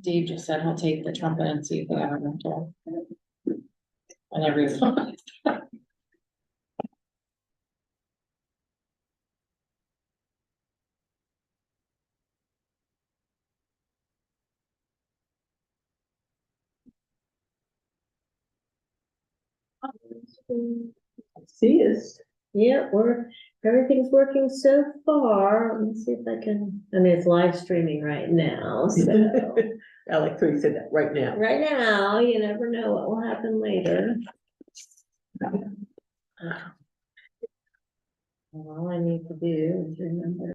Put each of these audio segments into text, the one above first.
Dave just said he'll take the trumpet and see if they have a rental. And everyone. See us. Yeah, everything's working so far. Let me see if I can, I mean, it's live streaming right now, so. I like how you said that right now. Right now, you never know what will happen later. All I need to do is remember.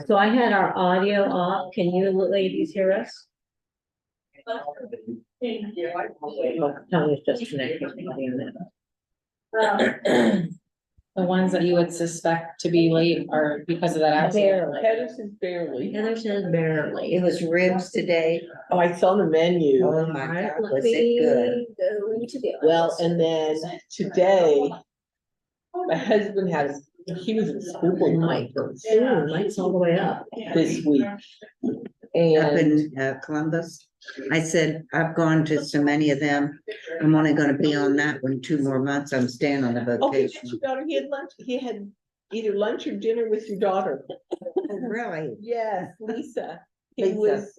So I had our audio off. Can you ladies hear us? Tony's just connecting. The ones that you would suspect to be late are because of that accident. Barely. Heather says barely. Heather says barely. It was ribs today. Oh, I saw the menu. Oh my Alright, God, let was it me good? go into the Well, office. and then today, my husband he was at school Mike. conference Ooh, Mike's all the way up. this week. Up And in Columbus. I said, I've gone to so many of them. I'm only gonna be on that one 2 more months. I'm staying on the oh, he met vacation. your daughter, he had lunch, he had either lunch or dinner with your daughter. Oh, really? Yes, Lisa. He Lisa. was,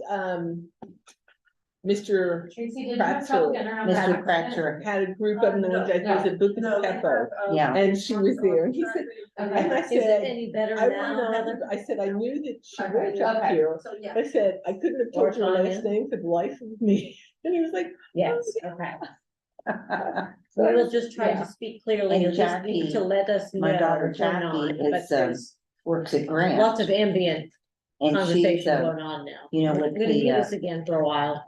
Mr. Pratcher Mr. Pratcher. had a group of them, it was a book of Peppo, Yeah. and she was there, and he said, and I Is it said, any better I now, went on, Heather? I said, I knew that she worked up here. I said, I couldn't have told your last name for the life of me. And he was like, Yes, okay. We will just try Yeah. to speak clearly. And You'll just need Jackie, to let us know. my daughter if we're not, Jackie but is, there's works at Grant. lots of ambient And she's, conversation going on now. you know, We're with gonna the, do this again for a while.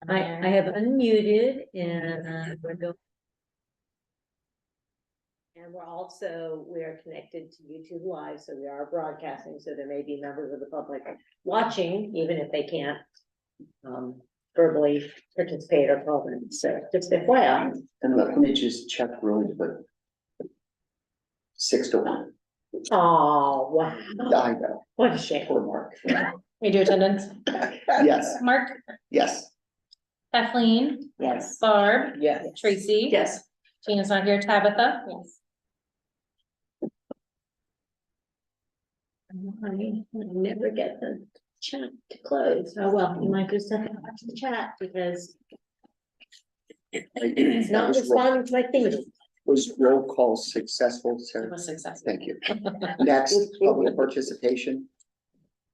I have unmuted and we're going. And we're connected to YouTube Live, so we are broadcasting, so there may be members of the public watching, even if they can't verbally participate or comment, so just FYI. And let me just check really quick. 6-1. Oh, wow, I know, what a shame. poor Mark. We do attendance. Yes, Mark, yes. Kathleen, Yes. Barb, Yes. Tracy. Yes. Tina's not here, Tabitha. Yes. I never get the chat to close. Oh, well, you might just have to watch the chat because it's not responding to my thing. Was roll call successful, It Sarah? was successful. Thank you. Next, public participation.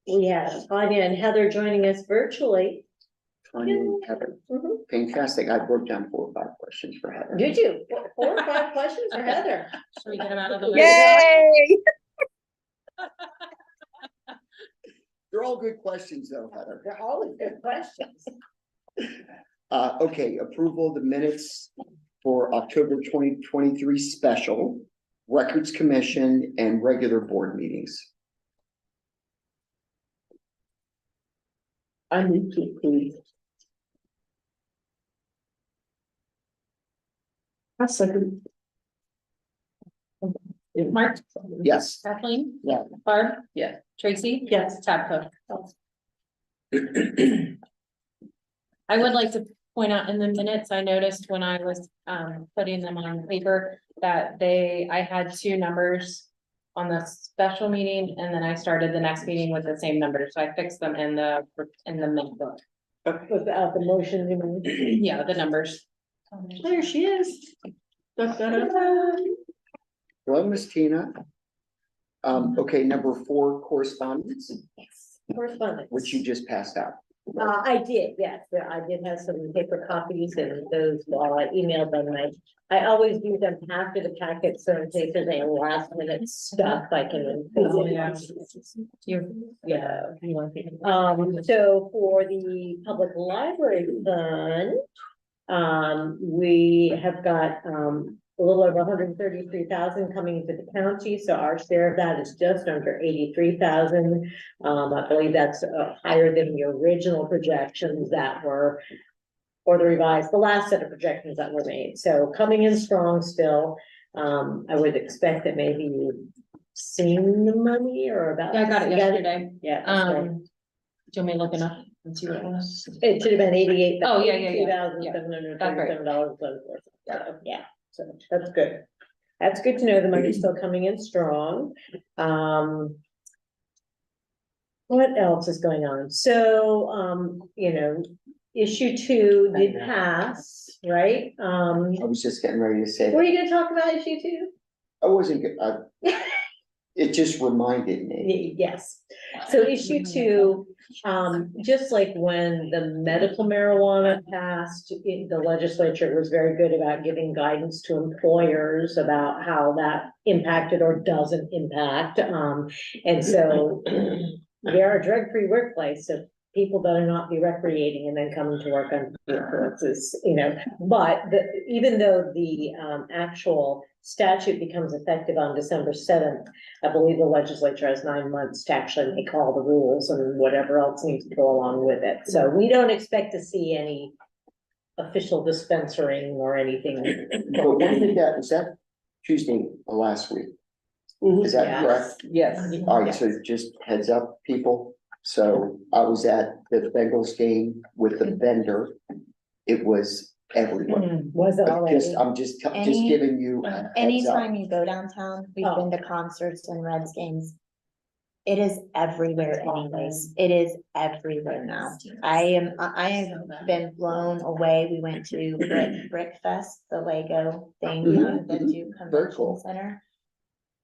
We have Tanya and Heather joining us virtually. Tanya and Heather. Mhm. Fantastic. I wrote down 4 or 5 questions for Heather. Did you? 4 or 5 questions for Heather? Should we get them out of the way? Yay! They're all good questions though, Heather. They're always good questions. Okay, approval of the minutes for October 2023 special, Records Commission and regular board meetings. I need to please. A second. Mark, Yes. Kathleen. Yeah. Barb. Yeah. Tracy. Yes. Tabitha. I would like to point out in the minutes, I noticed when I was putting them on paper that I had 2 numbers on the special meeting, and then I started the next meeting with the same number, so I fixed them in the minute book. Without the motion, you mean? Yeah, the numbers. There she is. Hello, Miss Tina. Okay, number 4, correspondence, Yes. Correspondence. which you just passed out. I did, yes, I did have some paper copies and those, I emailed them, I always do them after the packet, so in case there's any last minute stuff, I can. Oh, yeah. Yeah. So for the public library fund, we have got, a little over 133,000 coming into the county, so our share of that is just under 83,000. I believe that's higher than the original projections that were, or the last set of projections that were made. So coming in strong still. I would expect that maybe you've seen the money or about. Yeah, I got it yesterday. Yeah. Do you want me to look it up and see what it was? It should have been 88. Oh, yeah. $2,737. Yeah, so that's good. That's good to know the money's still coming in strong. What else is going on? So, issue 2 did pass, right? I was just getting ready to say Were that. you gonna talk about issue 2? I wasn't good. It just reminded me. Yes, so issue 2, just like when the medical marijuana passed, the legislature was very good about giving guidance to employers about how that impacted or doesn't impact. And so we are a drug-free workplace, so people better not be recreating and then coming to work on influences, but even though the actual statute becomes effective on December 7th, I believe the legislature has 9 months to actually make all the rules and whatever else needs to go along with it. So we don't expect to see any official dispensarying or anything. But when did that, was that Tuesday of last week? Is that Yes. correct? Yes. All right, so just heads up, people. So I was at the Bengals game with the vendor. It was everywhere. Was it already? I'm just Any- giving you a heads up. Anytime you go downtown, we've Oh. been to concerts and Reds games. It is everywhere anyways. It is everywhere now. I have been blown away. We went to Brick Fest, the Lego thing, Mhm. the Duke Very cool. Convention Center.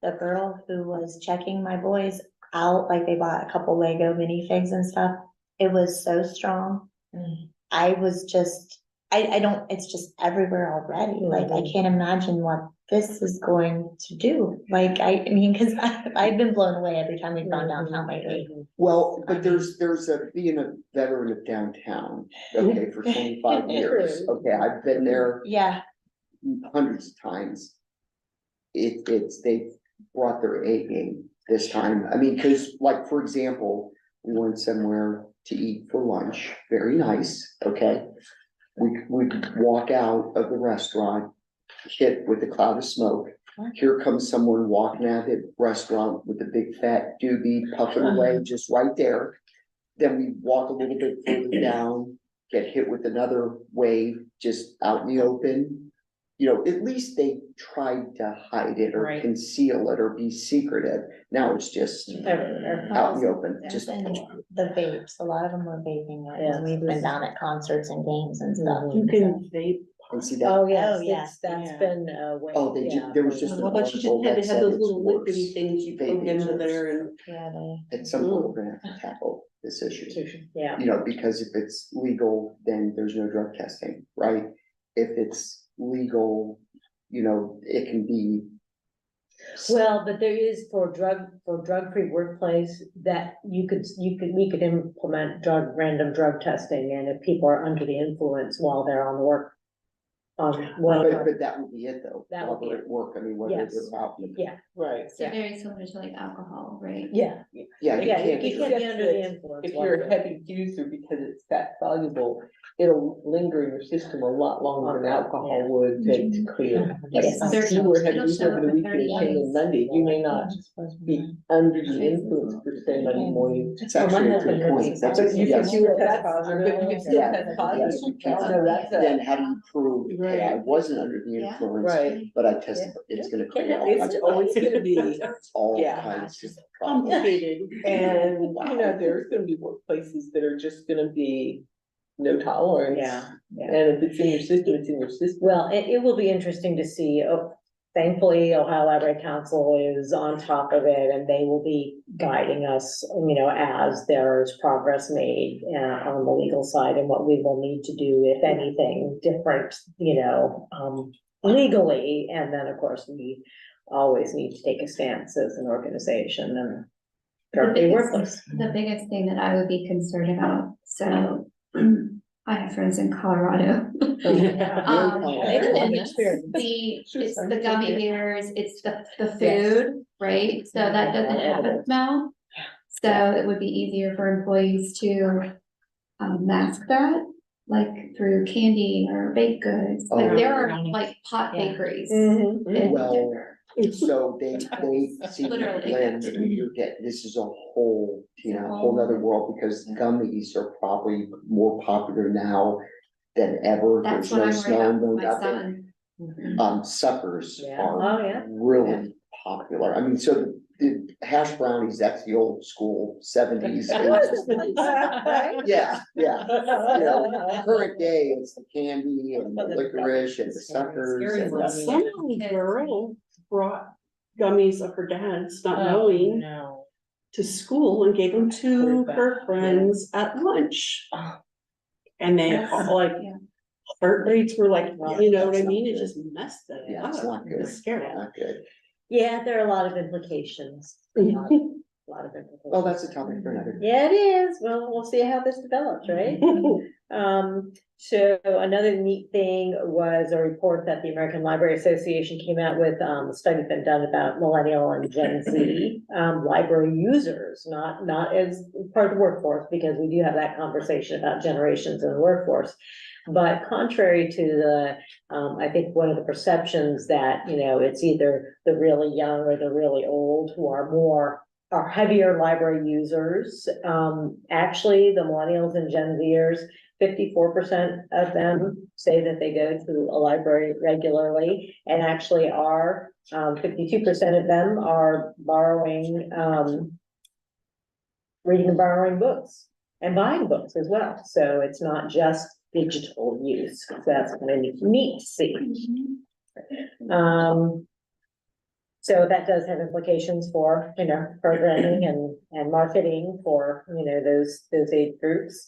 The girl who was checking my boys out, like they bought a couple Lego minifigs and stuff. It was so strong. I was just, I don't, it's just everywhere already, like, I can't imagine what this is going to do, like, I mean, cause I've been blown away every time we've gone downtown lately. Well, but there's being a veteran of downtown, okay, for 25 years, okay, I've been there Yeah, hundreds of times. They've brought their A game this time, I mean, cause like, for example, we went somewhere to eat for lunch, very nice, okay? We walk out of the restaurant, hit with a cloud of smoke. Here comes someone walking out of the restaurant with a big fat doobie puffing away just right there. Then we walk a little bit further down, get hit with another wave just out in the open. You know, at least they tried to hide it or Right. conceal it or be secretive. Now it's just Everywhere. out in the open, and just. the vapes, a lot of them were vaping, right, Yes. when we've been down at concerts and games and stuff. You can vape. And see that, Oh, yes, Oh, yes. that's Yeah. been, Oh, they yeah. there was just an Well, but you article just had that to have said those it's little worse. liquidy things you plug Vaping into is there worse. and. Yeah, At some point, we're gonna have to tackle this issue. Yeah. You know, because if it's legal, then there's no drug testing, right? If it's legal, you know, it can be. Well, but there is for drug-free workplace that we could implement random drug testing, and if people are under the influence while they're on work. But that would be it though, That would be while they're at work, I mean, whether Yes. they're out. in the- Yeah. Right. So very similar to like alcohol, right? Yeah, Yeah, you yeah, can't. you can't be under the influence. If while you're a you're- heavy user, because it's that soluble, it'll linger in your system a lot longer than alcohol would to clear. Yes. Like, if you were a heavy It'll user show over up the in weekend, 30 came in days. Monday, you may not be under the influence per se Monday morning. It's actually a good point, that's, But you yes. can, you Test test positive, positive. but you can still Yeah. test positive. Yes, you can. No, that's Then a, how do you prove that I Right. wasn't under the Yeah. influence, right, but I tested, it's gonna create all kinds it's of. always gonna be All yeah. kinds of problems. complicated, and, you know, there's gonna be workplaces that are just gonna be no tolerance. Yeah, yeah. And if it's in your system, it's in your system. Well, it will be interesting to see, thankfully, Ohio Library Council is on top of it, and they will be guiding us, you know, as there's progress made, on the legal side, and what we will need to do, if anything, different, you know, legally, and then, of course, we always need to take a stance as an organization and drug-free workplace. The biggest thing that I would be concerned about, so I have friends in Colorado. It's the gummy bears, it's the food, right? So that doesn't have a smell. So it would be easier for employees to mask that, like through candy or baked goods. Like there are like pot Yeah. bakeries. Mhm. in Well, Denver. So they see the Literally. blend, you get, this is a whole, you know, whole nother world, because gummies are probably more popular now than ever. That's There's what no I'm snow, worried about, no my nothing. son. Suckers Yeah. Oh, yeah. are really popular. I mean, so the hash brownies, that's the old school 70s. 80s. Yeah, yeah. You know, current day, it's the candy and the licorice and the suckers and the. Some girl brought gummies of her dad's, not Oh, knowing, no. to school and gave them to her friends at lunch. And they all like, Yeah. heart rates were like, you know what I That's mean? not It good. just messed it Yeah, it's up. not It good. was scary. Not good. Yeah, there are a lot of implications. A lot of implications. Well, that's a topic for another. Yeah, it is. Well, we'll see how this develops, right? So another neat thing was a report that the American Library Association came out with, a study been done about millennial and Gen Z, library users, not as part of the workforce, because we do have that conversation about generations in the workforce. But contrary to the, I think one of the perceptions that, you know, it's either the really young or the really old who are heavier library users. Actually, the millennials and Gen Zers, 54% of them say that they go to a library regularly, and actually 52% of them are reading and borrowing books and buying books as well. So it's not just digital use. So that's kind of neat to see. So that does have implications for, you know, programming and marketing for, you know, those age groups.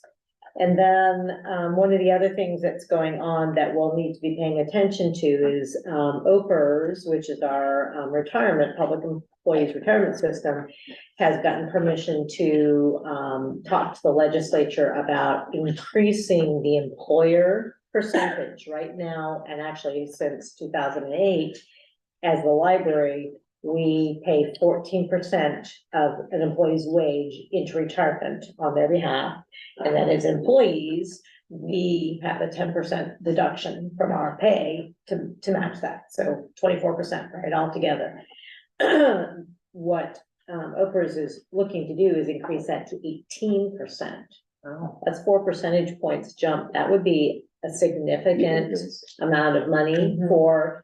And then, one of the other things that's going on that we'll need to be paying attention to is, OPERS, which is our, retirement, public employees retirement system, has gotten permission to, talk to the legislature about increasing the employer percentage right now, and actually since 2008, as the library, we pay 14% of an employee's wage into retirement on their behalf. And then as employees, we have a 10% deduction from our pay to match that. So 24%, right, altogether. What OPERS is looking to do is increase that to 18%. That's 4 percentage points jump. That would be a significant amount of money for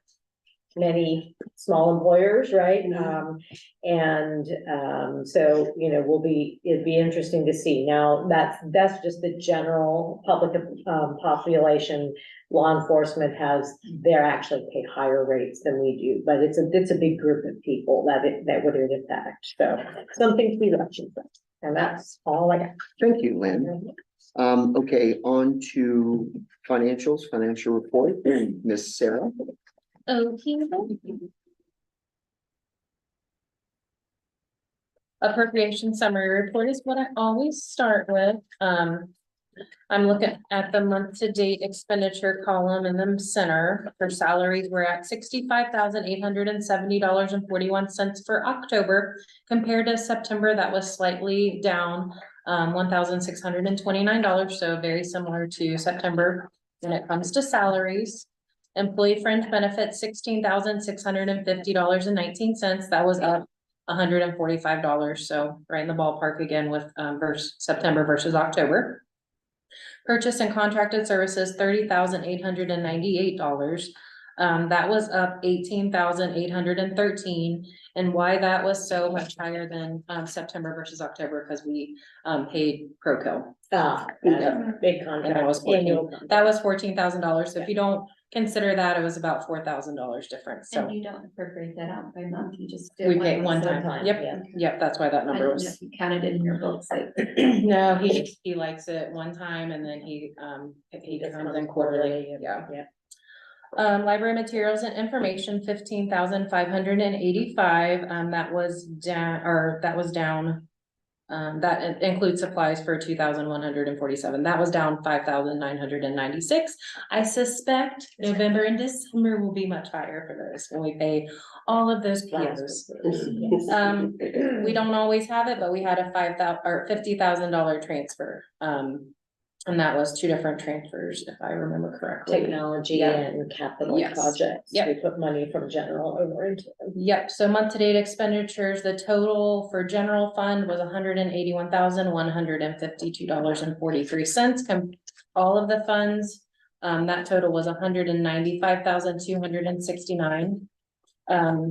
many small employers, right? So, you know, it'd be interesting to see. Now, that's just the general public, population. Law enforcement they're actually pay higher rates than we do, but it's a big group of people that would impact. So something to be watching for. And that's all I got. Thank you, Lynn. Okay, on to financial report, Miss Sarah. Okay. Appropriation summary report is what I always start with. I'm looking at the month-to-date expenditure column in the center. For salaries, we're at $65,870.41 for October. Compared to September, that was slightly down, $1,629, so very similar to September when it comes to salaries. Employee fringe benefits, $16,650.19. That was up $145, so right in the ballpark again with September versus October. Purchase and contracted services, $30,898. That was up $18,813. And why that was so much higher than September versus October, because we paid Proco. Big contract. That was $14,000. So if you don't consider that, it was about $4,000 difference. So And you don't appropriate that out by month, you just. do we it pay one One time. time, Yep, yeah. yep, that's why that I number don't know was. if you counted it in your books, like. No, he likes it one time and then he comes in quarterly, yeah. Library materials and information, 15,585, that was down. That includes supplies for 2,147, that was down 5,996. I suspect November and December will be much higher for those, when we pay all of those POs. We don't always have it, but we had a $50,000 transfer. And that was two different transfers, if I remember correctly. Technology Yeah. and capital Yes. projects. Yep. We put money from general over into them. Yep, so month-to-date expenditures, the total for general fund was $181,152.43. All of the funds, that total was $195,269. I have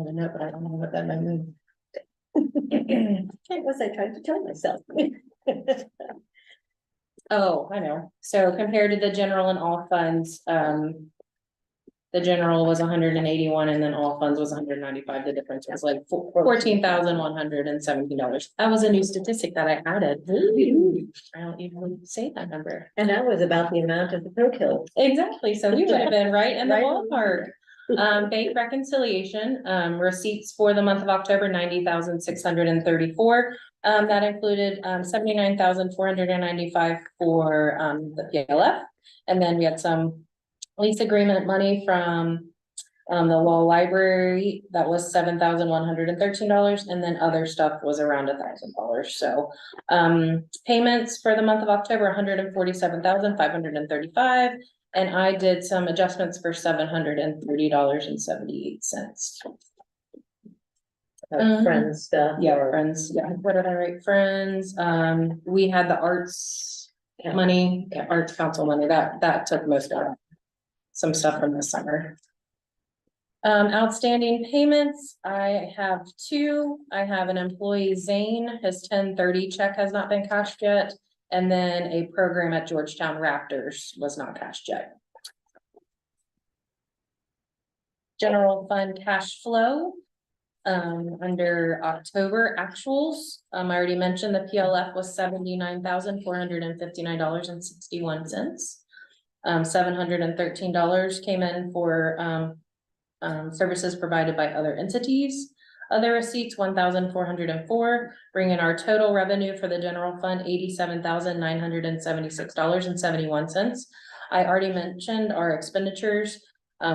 a note, but I don't know what that might mean. What was I trying to tell myself? Oh, I know. So compared to the general and all funds, the general was 181 and then all funds was 195. The difference was like $14,117. That was a new statistic that I added. I don't even say that number. And that was about the amount of the pro kill. Exactly. So we would have been right in the Right. ballpark. Bank reconciliation, receipts for the month of October, 90,634. That included, 79,495 for, the PLF. And then we had some lease agreement money from, the law library. That was $7,113. And then other stuff was around $1,000. So, payments for the month of October, $147,535. And I did some adjustments for $730.78. Friends stuff. Yeah, or- friends, yeah, what did I write, friends, we had the arts money, arts council money, that took most of it. Some stuff from the summer. Outstanding payments, I have two. I have an employee, Zane, his 1030 check has not been cashed yet. And then a program at Georgetown Raptors was not cashed yet. General fund cash flow. Under October actuals, I already mentioned the PLF was $79,459.61. $713 came in for, services provided by other entities. Other receipts, 1,404, bringing our total revenue for the general fund, $87,976.71. I already mentioned our expenditures,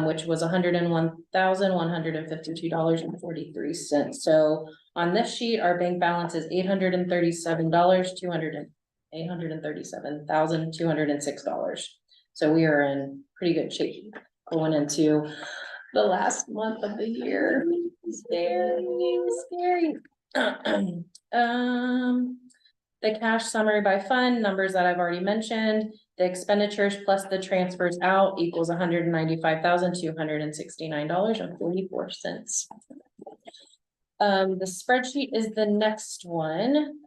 which was $101,152.43. So on this sheet, our bank balance is $837,206. So we are in pretty good shape going into the last month of the year. Scary. The cash summary by fund, numbers that I've already mentioned, the expenditures plus the transfers out equals $195,269.44. The spreadsheet is the next one.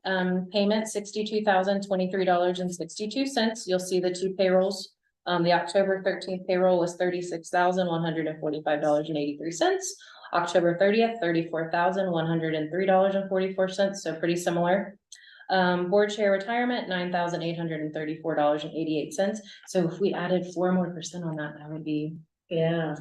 Payment $62,023.62. You'll see the two payrolls. The October 13th payroll was $36,145.83. October 30th, $34,103.44. So pretty similar. Board share retirement, $9,834.88. So if we added 4% more on that, that would be, Yeah.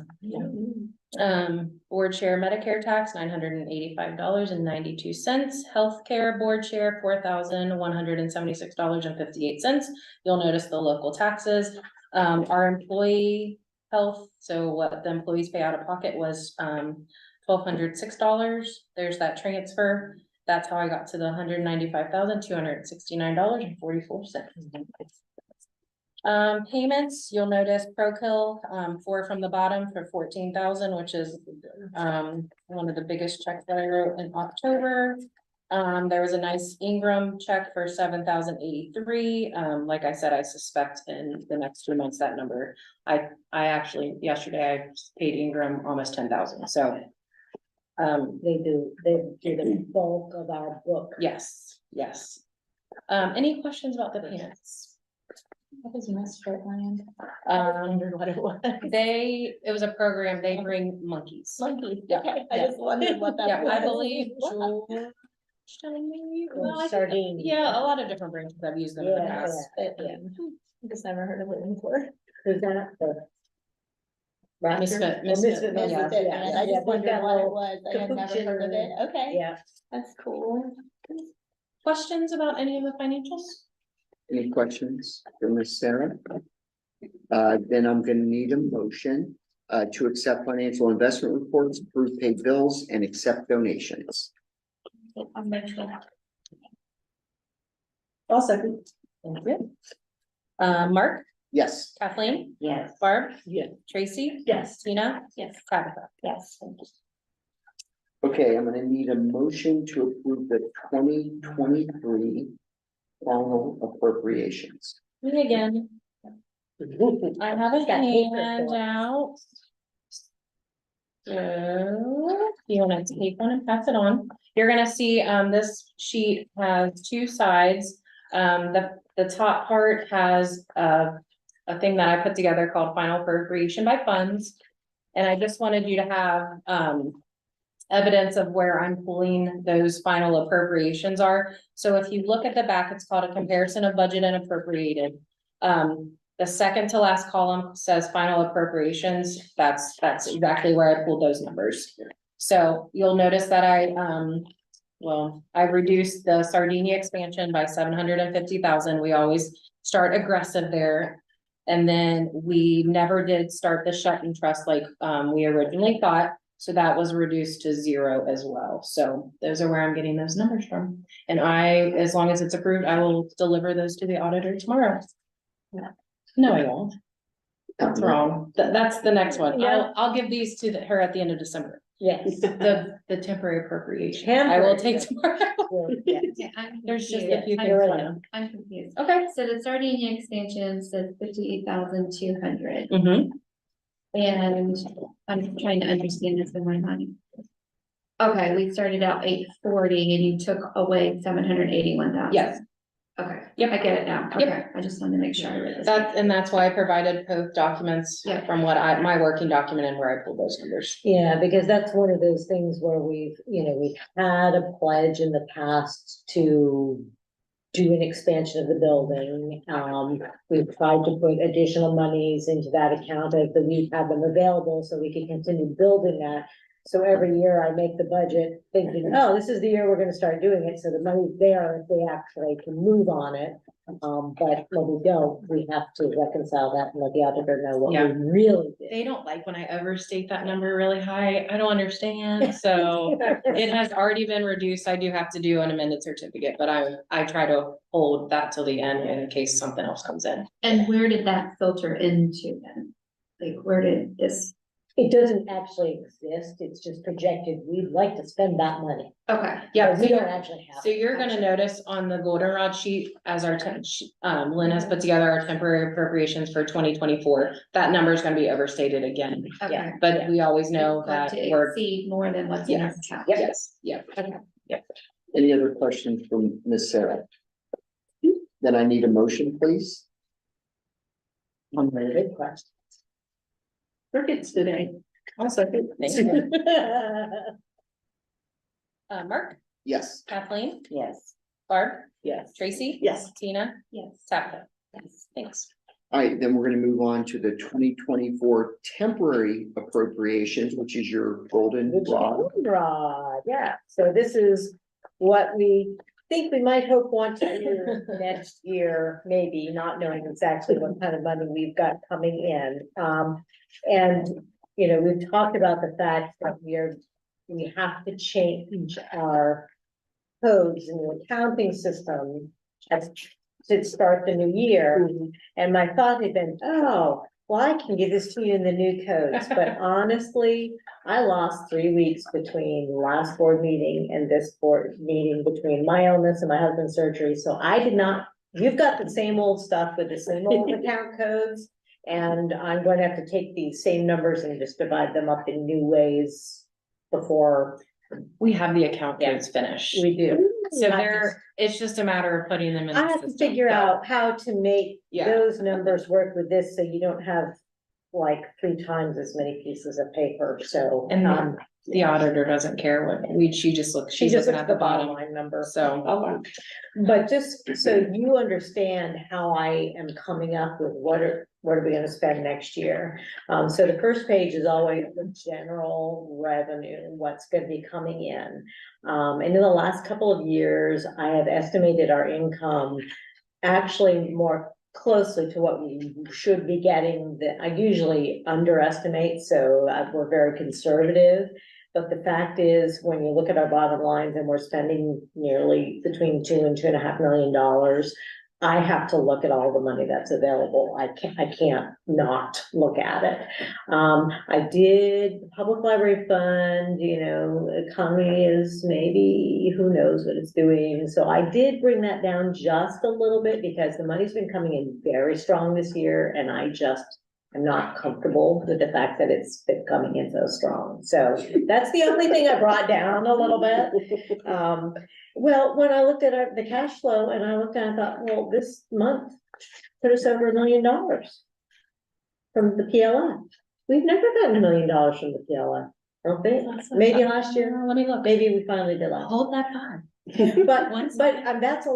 board share Medicare tax, $985.92. Healthcare board share, $4,176.58. You'll notice the local taxes. Our employee health, so what the employees pay out of pocket was, $1,206. There's that transfer. That's how I got to the $195,269.44. Payments, you'll notice ProKill, 4 from the bottom for $14,000, which is one of the biggest checks that I wrote in October. There was a nice Ingram check for $7,083. Like I said, I suspect in the next 2 months that number. I actually yesterday I paid Ingram almost $10,000. So They do the bulk of our book. yes. Any questions about the payments? What is Mr. Land? Wondered what it was. it was a program, they bring monkeys. Monkeys, Yeah, okay, I yeah. just wondered what that Yeah, was. I believe George. Well, I think- Sardine. Yeah, a lot of different branches have used them in the Yeah, past. yeah. Just never heard of it before. Who's that? Misfit, Misfit, yeah. yeah. I Yeah, just wondered they've got what it little was, I had never heard of it, okay, Yeah. that's cool. Questions about any of the financials? Any questions for Miss Sarah? Then I'm gonna need a motion to accept financial investment reports, approve paid bills, and accept donations. I'll second. Thank you. Mark, Yes, Kathleen, Yes. Barb, Yeah. Tracy, Yes. Tina, Yes. Tabitha. Yes. okay, I'm gonna need a motion to approve the 2023 final appropriations. Me again. I have a Got paper handout. So, you wanna take one and pass it on? You're gonna see, this sheet has 2 sides. The top part has, a thing that I put together called final appropriation by funds. And I just wanted you to have, evidence of where I'm pulling those final appropriations are. So if you look at the back, it's called a comparison of budget and appropriated. The second to last column says final appropriations. That's exactly where I pulled those numbers. So you'll notice that I reduced the Sardinia expansion by $750,000. We always start aggressive there. And then we never did start the shut and trust like we originally thought. So that was reduced to 0 as well. So those are where I'm getting those numbers from. And as long as it's approved, I will deliver those to the auditor tomorrow. No, I won't. That's wrong. That's the next one. Yeah. I'll give these to her at the end of December. Yes. The temporary appropriation. I will take tomorrow. Yeah. There's just a few You're things. right. I'm confused. Okay. So the Sardinia expansion says 58,200, Mm-hmm. and I'm trying to understand this in my mind. Okay, we started out 840 and you took away 781,000. Yes. Okay, Yep. I get it now. Yep. Okay, I just wanted to make sure I read this. That's why I provided both documents Yeah. from my working document and where I pulled those numbers. Yeah, because that's one of those things where we've had a pledge in the past to do an expansion of the building. We've tried to put additional monies into that account as we've had them available, so we can continue building that. So every year I make the budget thinking, oh, this is the year we're gonna start doing it, so the money's there if we actually can move on it. But when we don't, we have to reconcile that and let the auditor know what we Yeah. really did. They don't like when I overstate that number really high. I don't understand, so it has already been reduced. I do have to do an amended certificate, but I try to hold that till the end in case something else comes in. And where did that filter into then? Like, where did this, It doesn't actually exist, it's just projected, we'd like to spend that money. okay, Yeah, But we don't actually have. so you're gonna notice on the goldenrod sheet as our Lynn has put together our temporary appropriations for 2024. That number is gonna be overstated again, okay. but we always know It's going that to we're, exceed more than what's in this account. yes, yeah. Any other questions from Ms. Sarah? Then I need a motion, please. Good question. Crickets today. Also, thank you. Mark, Yes. Kathleen, Yes. Barb, Yes. Tracy. Yes. Tina, Yes. Tabitha. Yes, thanks. All right, then we're gonna move on to the 2024 temporary appropriations, which is your golden rod. Rod, yeah, so this is what we think we might want to do next year, maybe, not knowing exactly what kind of money we've got coming in. And, we've talked about the fact that we have to change our codes in the accounting system to start the new year. And my thought had been, oh, well, I can give this to you in the new codes, but honestly, I lost 3 weeks between the last board meeting and this board meeting, between my illness and my husband's surgery, so I did not, you've got the same old stuff with the same old account codes. And I'm going to have to take these same numbers and just divide them up in new ways before We have the account codes finished. we do. So I there, it's just a matter of putting them in. I the have to system. figure out how to make Yeah. those numbers work with this, so you don't have like 3 times as many pieces of paper, so. And the auditor doesn't care what, she just looks, She she's just looking looks at at the bottom bottom, line number. so. Okay. But just so you understand how I am coming up with what are we gonna spend next year? So the first page is always the general revenue, what's gonna be coming in. And in the last couple of years, I have estimated our income actually more closely to what we should be getting. That I usually underestimate, so we're very conservative. But the fact is, when you look at our bottom lines and we're spending nearly between $2 and $2.5 million, I have to look at all the money that's available. I can't not look at it. I did public library fund, economy is maybe, who knows what it's doing. So I did bring that down just a little bit because the money's been coming in very strong this year, and I'm not comfortable with the fact that it's been coming in so strong. So that's the only thing I brought down a little bit. Well, when I looked at the cash flow and I looked at it, I thought, well, this month put us over $1 million from the PLF. We've never gotten $1 million from the PLF, I don't think. Maybe last year. Let me look. Maybe we finally did last. Hold that thought. But, One that's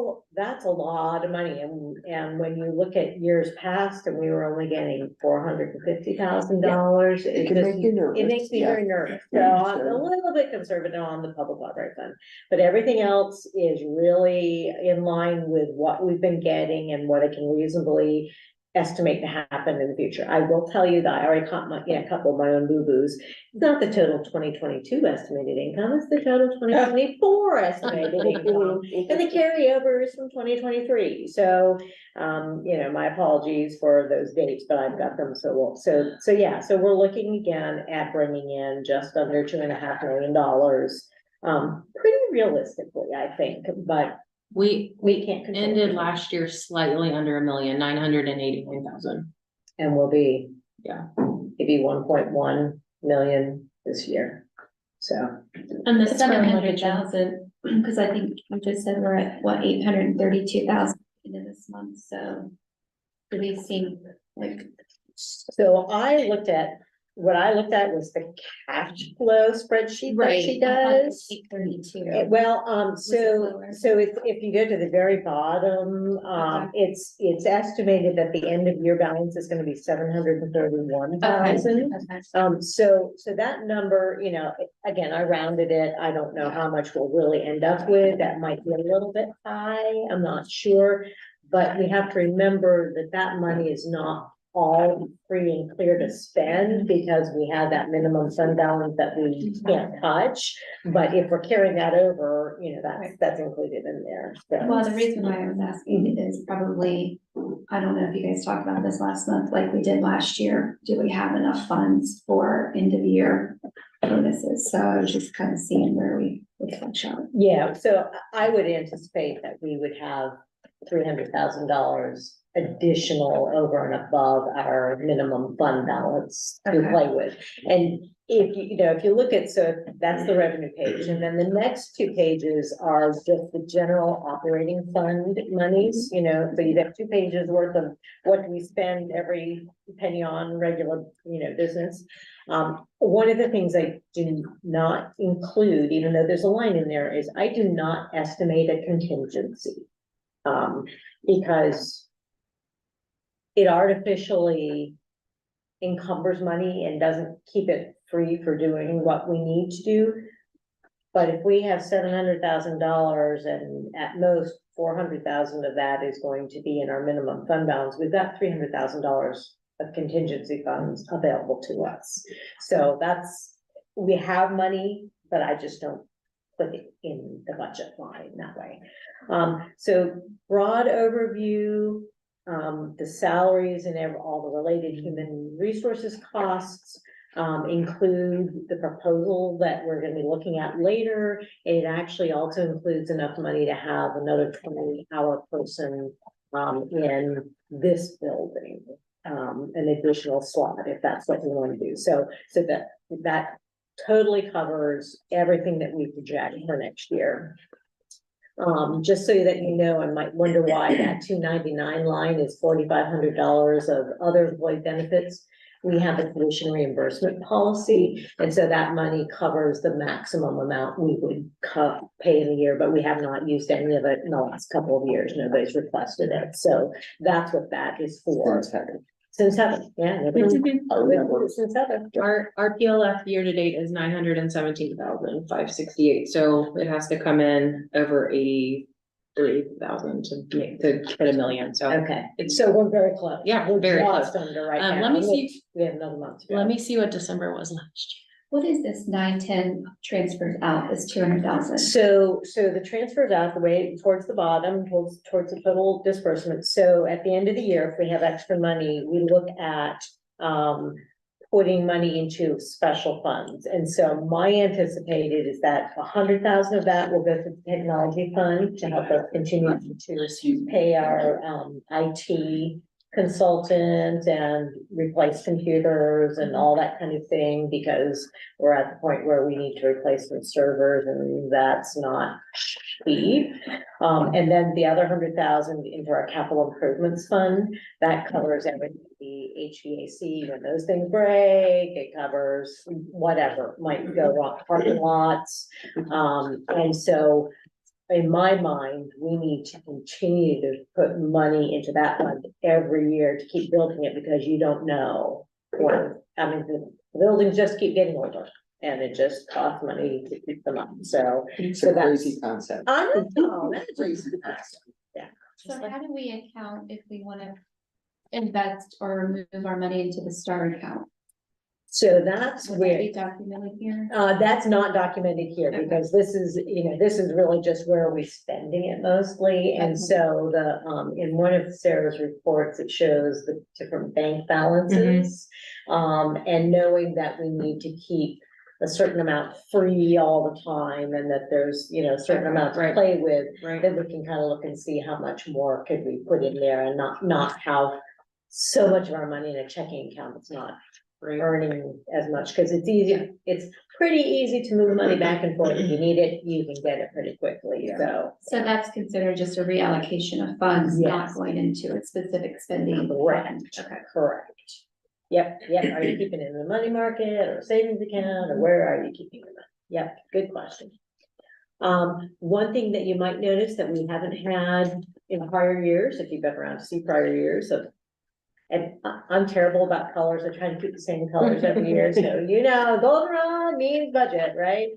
a lot of money, and when you look at years past, and we were only getting $450,000. It can make you nervous. It makes me Yeah. very nervous, so I'm a little bit conservative on the public library fund. But everything else is really in line with what we've been getting and what I can reasonably estimate to happen in the future. I will tell you that I already caught a couple of my own boo-boos. It's not the total 2022 estimated income, it's the total 2024 estimated income. And the carryovers from 2023. So, my apologies for those dates, but I've got them so yeah, so we're looking again at bringing in just under $2.5 million. Pretty realistically, I think, but We we can't. control ended everything. last year slightly under 1,989,000. And we'll be. Yeah. Maybe 1.1 million this year, so. And this 700,000, because I think you just said we're at, what, 832,000 into this month, so. Do these seem like, So what I looked at was the cash flow spreadsheet that she does. 832. Well, Was it lower? so if you go to the very bottom, it's estimated that the end of year balance is gonna be 731,000. Okay. So that number, you know, again, I rounded it. I don't know how much we'll really end up with. That might be a little bit high. I'm not sure. But we have to remember that that money is not all free and clear to spend because we have that minimum fund balance that we can't touch. But if we're carrying that over, you know, that's included in there. So. Well, the reason why I was asking is probably, I don't know if you guys talked about this last month, like we did last year. Do we have enough funds for end of year bonuses? So I was just kind of seeing where we would catch up. Yeah, so I would anticipate that we would have $300,000 additional over and above our minimum fund balance to Okay. play with. And if if you look at, so that's the revenue page, and then the next two pages are just the general operating fund monies, so you have 2 pages worth of what do we spend every penny on regular, business. One of the things I do not include, even though there's a line in there, is I do not estimate a contingency. Because it artificially encumbers money and doesn't keep it free for doing what we need to do. But if we have $700,000 and at most 400,000 of that is going to be in our minimum fund balance, we've got $300,000 of contingency funds available to us. So we have money, but I just don't put it in the budget line that way. So broad overview, the salaries and all the related human resources costs include the proposal that we're gonna be looking at later. It actually also includes enough money to have another 20-hour person in this building, an additional slot if that's what we want to do. So that totally covers everything that we project for next year. Just so that I might wonder why that 299 line is $4,500 of other employee benefits. We have a tuition reimbursement policy, and so that money covers the maximum amount we would pay in a year, but we have not used any of it in the last couple of years. Nobody's requested it, so that's what that is for. Since heaven, yeah. Since heaven. Our PLF year to date is 917,568, so it has to come in over 83,000 to hit $1 million, so. Okay, so we're very close. Yeah, we're very just close. under right now. Let me see, We have another month to go. let me see what December was last What is this 910 transfers out, this 200,000? So the transfers out the way towards the bottom, towards the total disbursement. So at the end of the year, if we have extra money, we look at putting money into special funds. And so my anticipated is that 100,000 of that will go to the technology fund to help us continue to pay our IT consultant and replace computers and all that kind of thing, because we're at the point where we need to replace some servers and that's not cheap. And then the other 100,000 into our capital improvements fund, that covers everything, the HVAC, when those things break, it covers whatever might go wrong, parking lots. And so in my mind, we need to continue to put money into that fund every year to keep building it, because you don't know when, the buildings just keep getting older and it just costs money to keep them up. So It's So a that's- crazy concept. I don't know, that's Crazy just, concept. So how do we account if we want to invest or move our money into the STAR account? so that's Would that where. be documented here? That's not documented here Okay. because this is really just where we're spending it mostly. And Okay. so in one of Sarah's reports, it shows the different bank balances. And knowing that we need to keep a certain amount free all the time and that there's, a certain amount to Right. play with, Right. then we can kind of look and see how much more could we put in there and not have so much of our money in a checking account. It's not earning as much, because it's easy, it's pretty easy to move money back and forth. If you need it, you can get it pretty quickly, so. So that's considered just a reallocation of funds, not Yes. going into a specific spending. Correct. fund. Okay. Correct. Yep, are you keeping it in the money market or savings account, or where are you keeping it? Yep, good question. One thing that you might notice that we haven't had in prior years, if you've been around to see prior years of. And I'm terrible about colors, I try to keep the same colors every year, so goldenrod means budget, right?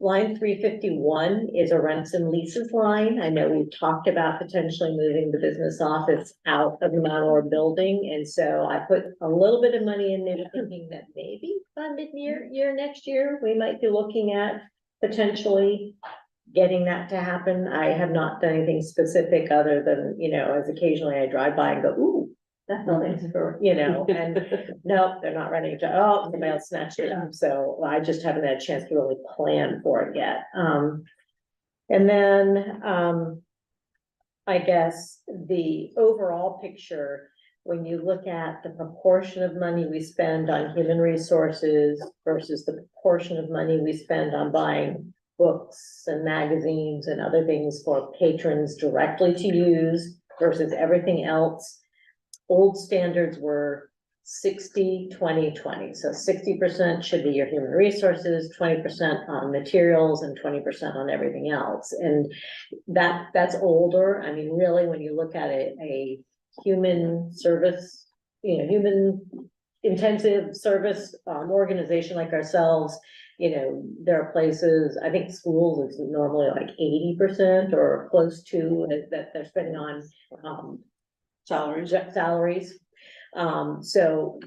Line 351 is a rents and leases line. I know we've talked about potentially moving the business office out of the Mount Orr building, and so I put a little bit of money in there thinking that maybe by mid-year next year, we might be looking at potentially getting that to happen. I have not done anything specific other than, as occasionally I drive by and go, ooh, that building's for, and no, they're not ready to, somebody else snatched it up. So I just haven't had a chance to really plan for it yet. And then, I guess the overall picture, when you look at the proportion of money we spend on human resources versus the proportion of money we spend on buying books and magazines and other things for patrons directly to use versus everything else. Old standards were 60, 20, 20. So 60% should be your human resources, 20% on materials, and 20% on everything else. And that's older. I mean, really, when you look at a human service, human intensive service organization like ourselves, there are places, I think schools is normally like 80% or close to that they're spending on salaries. So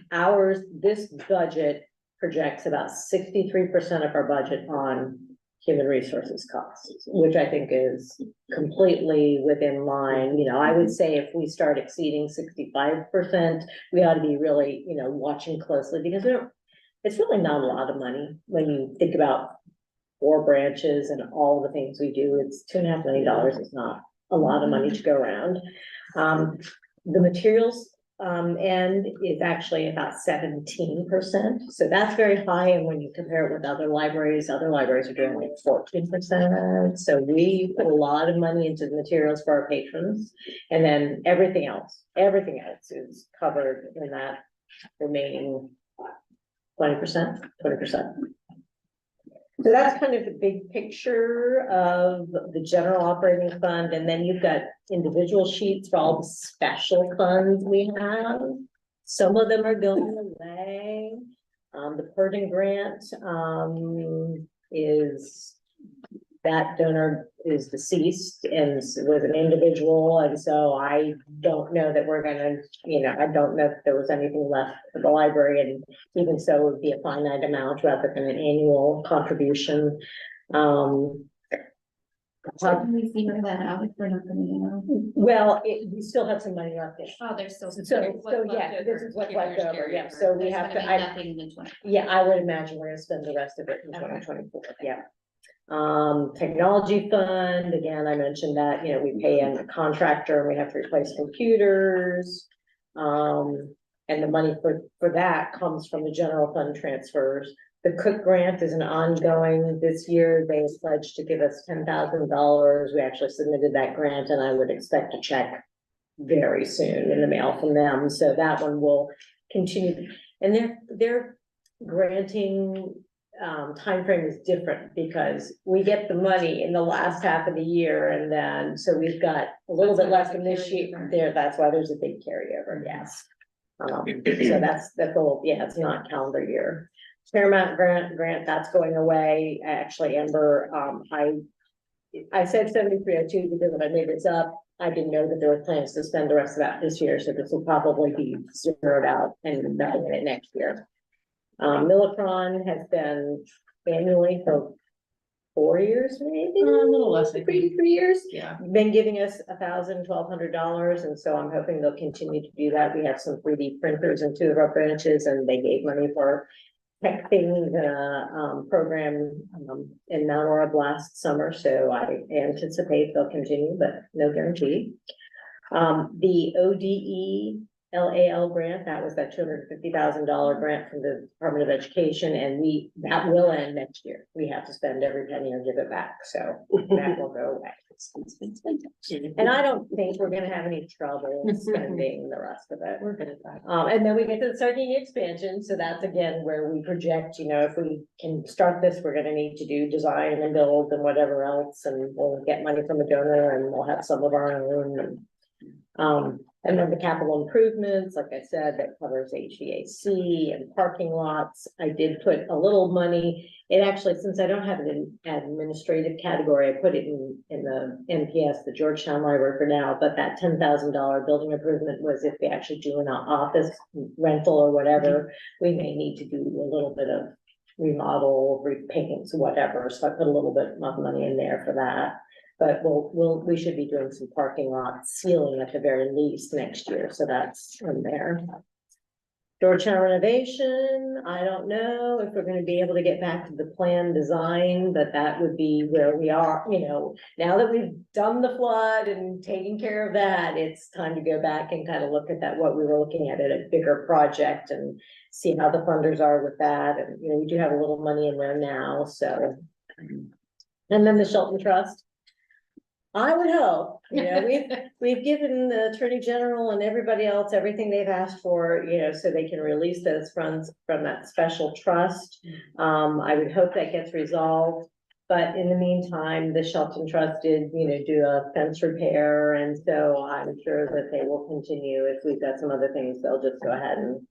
this budget projects about 63% of our budget on human resources costs, which I think is completely within line. I would say if we start exceeding 65%, we ought to be really, watching closely, because it's really not a lot of money when you think about 4 branches and all the things we do. It's $2.5 million is not a lot of money to go around. The materials end is actually about 17%. So that's very high. And when you compare it with other libraries are doing like 14%. So we put a lot of money into the materials for our patrons. And then everything else is covered in that remaining 20%. So that's kind of the big picture of the general operating fund, and then you've got individual sheets for all the special funds we have. Some of them are going away. The Purdon grant, that donor is deceased and was an individual, and so I don't know that we're gonna, I don't know if there was anything left for the library, and even so, it would be a finite amount rather than an annual contribution. How can we figure that out if we're not gonna know? Well, we still have some money left in. Oh, there's still. So yeah, this is what's left over, yeah, so we have to, Nothing in the 20. yeah, I would imagine we're gonna spend the rest of it in 2024, yeah. Technology fund, again, I mentioned that, we pay in a contractor and we have to replace computers. And the money for that comes from the general fund transfers. The Cook grant is an ongoing, this year they pledged to give us $10,000. We actually submitted that grant, and I would expect a check very soon in the mail from them. So that one will continue. And they're granting timeframe is different because we get the money in the last half of the year, and then so we've got a little bit less than this year there. That's why there's a big carryover. Yes. So that's all. Yeah, it's not calendar year. Paramount grant that's going away. Actually, Amber, I said 7302 because if I made this up, I didn't know that there were plans to spend the rest of that this year, so this will probably be zeroed out and nothing in it next year. Millicron has been annually for 4 years, maybe A little less, I think. 3 years. Yeah. Been giving us $1,200, and so I'm hoping they'll continue to do that. We have some 3D printers in 2 of our branches, and they gave money for tech things, program in Mount Orab last summer, so I anticipate they'll continue, but no guarantee. The ODE LAL grant, that was that $250,000 grant from the Department of Education, and that will end next year. We have to spend every penny and give it back, so that will go away. And I don't think we're gonna have any trouble spending the rest of it. We're good at that. And then we get to the Sardinia expansion, so that's again where we project, if we can start this, we're gonna need to do design and build and whatever else, and we'll get money from a donor and we'll have some of our own. And then the capital improvements, like I said, that covers HVAC and parking lots. I did put a little money. It actually, since I don't have it in administrative category, I put it in the NPS, the Georgetown Library for now, but that $10,000 building improvement was if we actually do an office rental or whatever, we may need to do a little bit of remodel, repaints, whatever. So I put a little bit of money in there for that. But we should be doing some parking lot sealing at the very least next year, so that's in there. Georgetown renovation, I don't know if we're gonna be able to get back to the plan design, but that would be where we are, now that we've done the flood and taken care of that, it's time to go back and kind of look at that, what we were looking at a bigger project and see how the funders are with that, and, we do have a little money in there now, so. And then the Shelton Trust. I would hope, we've given the Attorney General and everybody else everything they've asked for, so they can release those funds from that special trust. I would hope that gets resolved, but in the meantime, the Shelton Trust did, do a fence repair, and so I'm sure that they will continue. If we've got some other things, they'll just go ahead and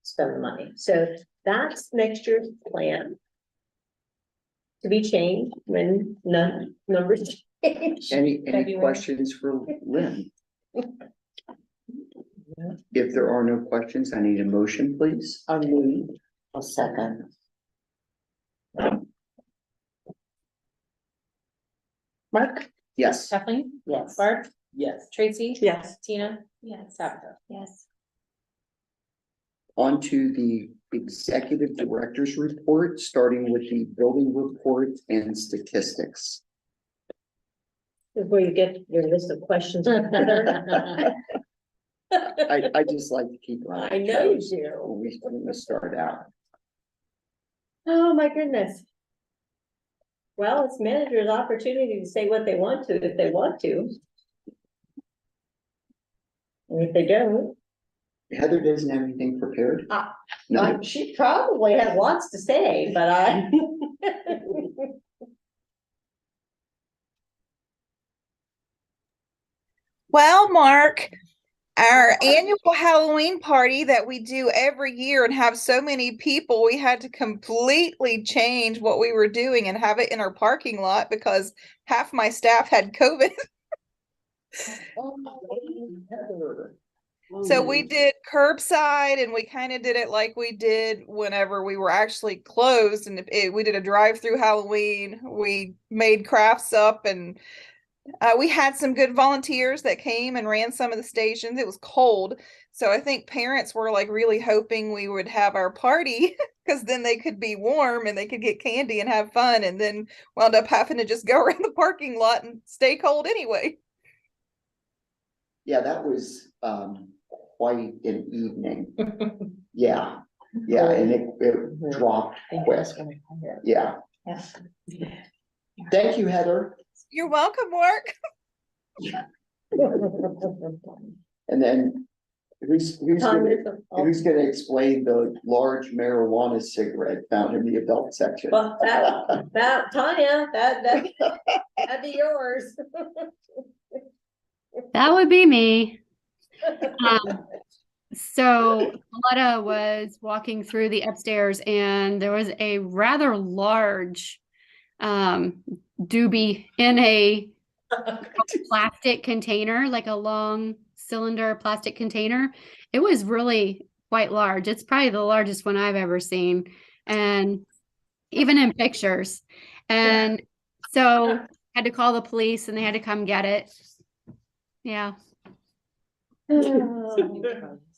spend the money. So that's next year's plan. To be changed when numbers change. Any February. questions for Lynn? If there are no questions, I need a motion, please. I'll second. Mark, Yes. Kathleen, Yes. Barb, Yes. Tracy. Yes. Tina, Yes. Tabitha. Yes. On to the executive director's report, starting with the building report and statistics. Before you get your list of questions. I just like to keep. on I know you toes do. When we start out. Oh, my goodness. Well, it's manager's opportunity to say what they want to, if they want to. And if they don't, Heather doesn't have anything prepared? No, she probably has lots to say, but I. Well, Mark, our annual Halloween party that we do every year and have so many people, we had to completely change what we were doing and have it in our parking lot because half my staff had COVID. So we did curbside and we kind of did it like we did whenever we were actually closed. And we did a drive-through Halloween. We made crafts up and we had some good volunteers that came and ran some of the stations. It was cold. So I think parents were like really hoping we would have our party because then they could be warm and they could get candy and have fun, and then wound up having to just go around the parking lot and stay cold anyway. Yeah, that was quite an evening. Yeah, and it dropped quick. Yeah. Yes. Thank you, Heather. You're welcome, Mark. And then who's gonna explain the large marijuana cigarette found in the adult section? Well, that Tanya, that'd be yours. That would be me. So Letta was walking through the upstairs and there was a rather large doobie in a plastic container, like a long cylinder plastic container. It was really quite large. It's probably the largest one I've ever seen, and even in pictures. And so had to call the police and they had to come get it. Yeah. I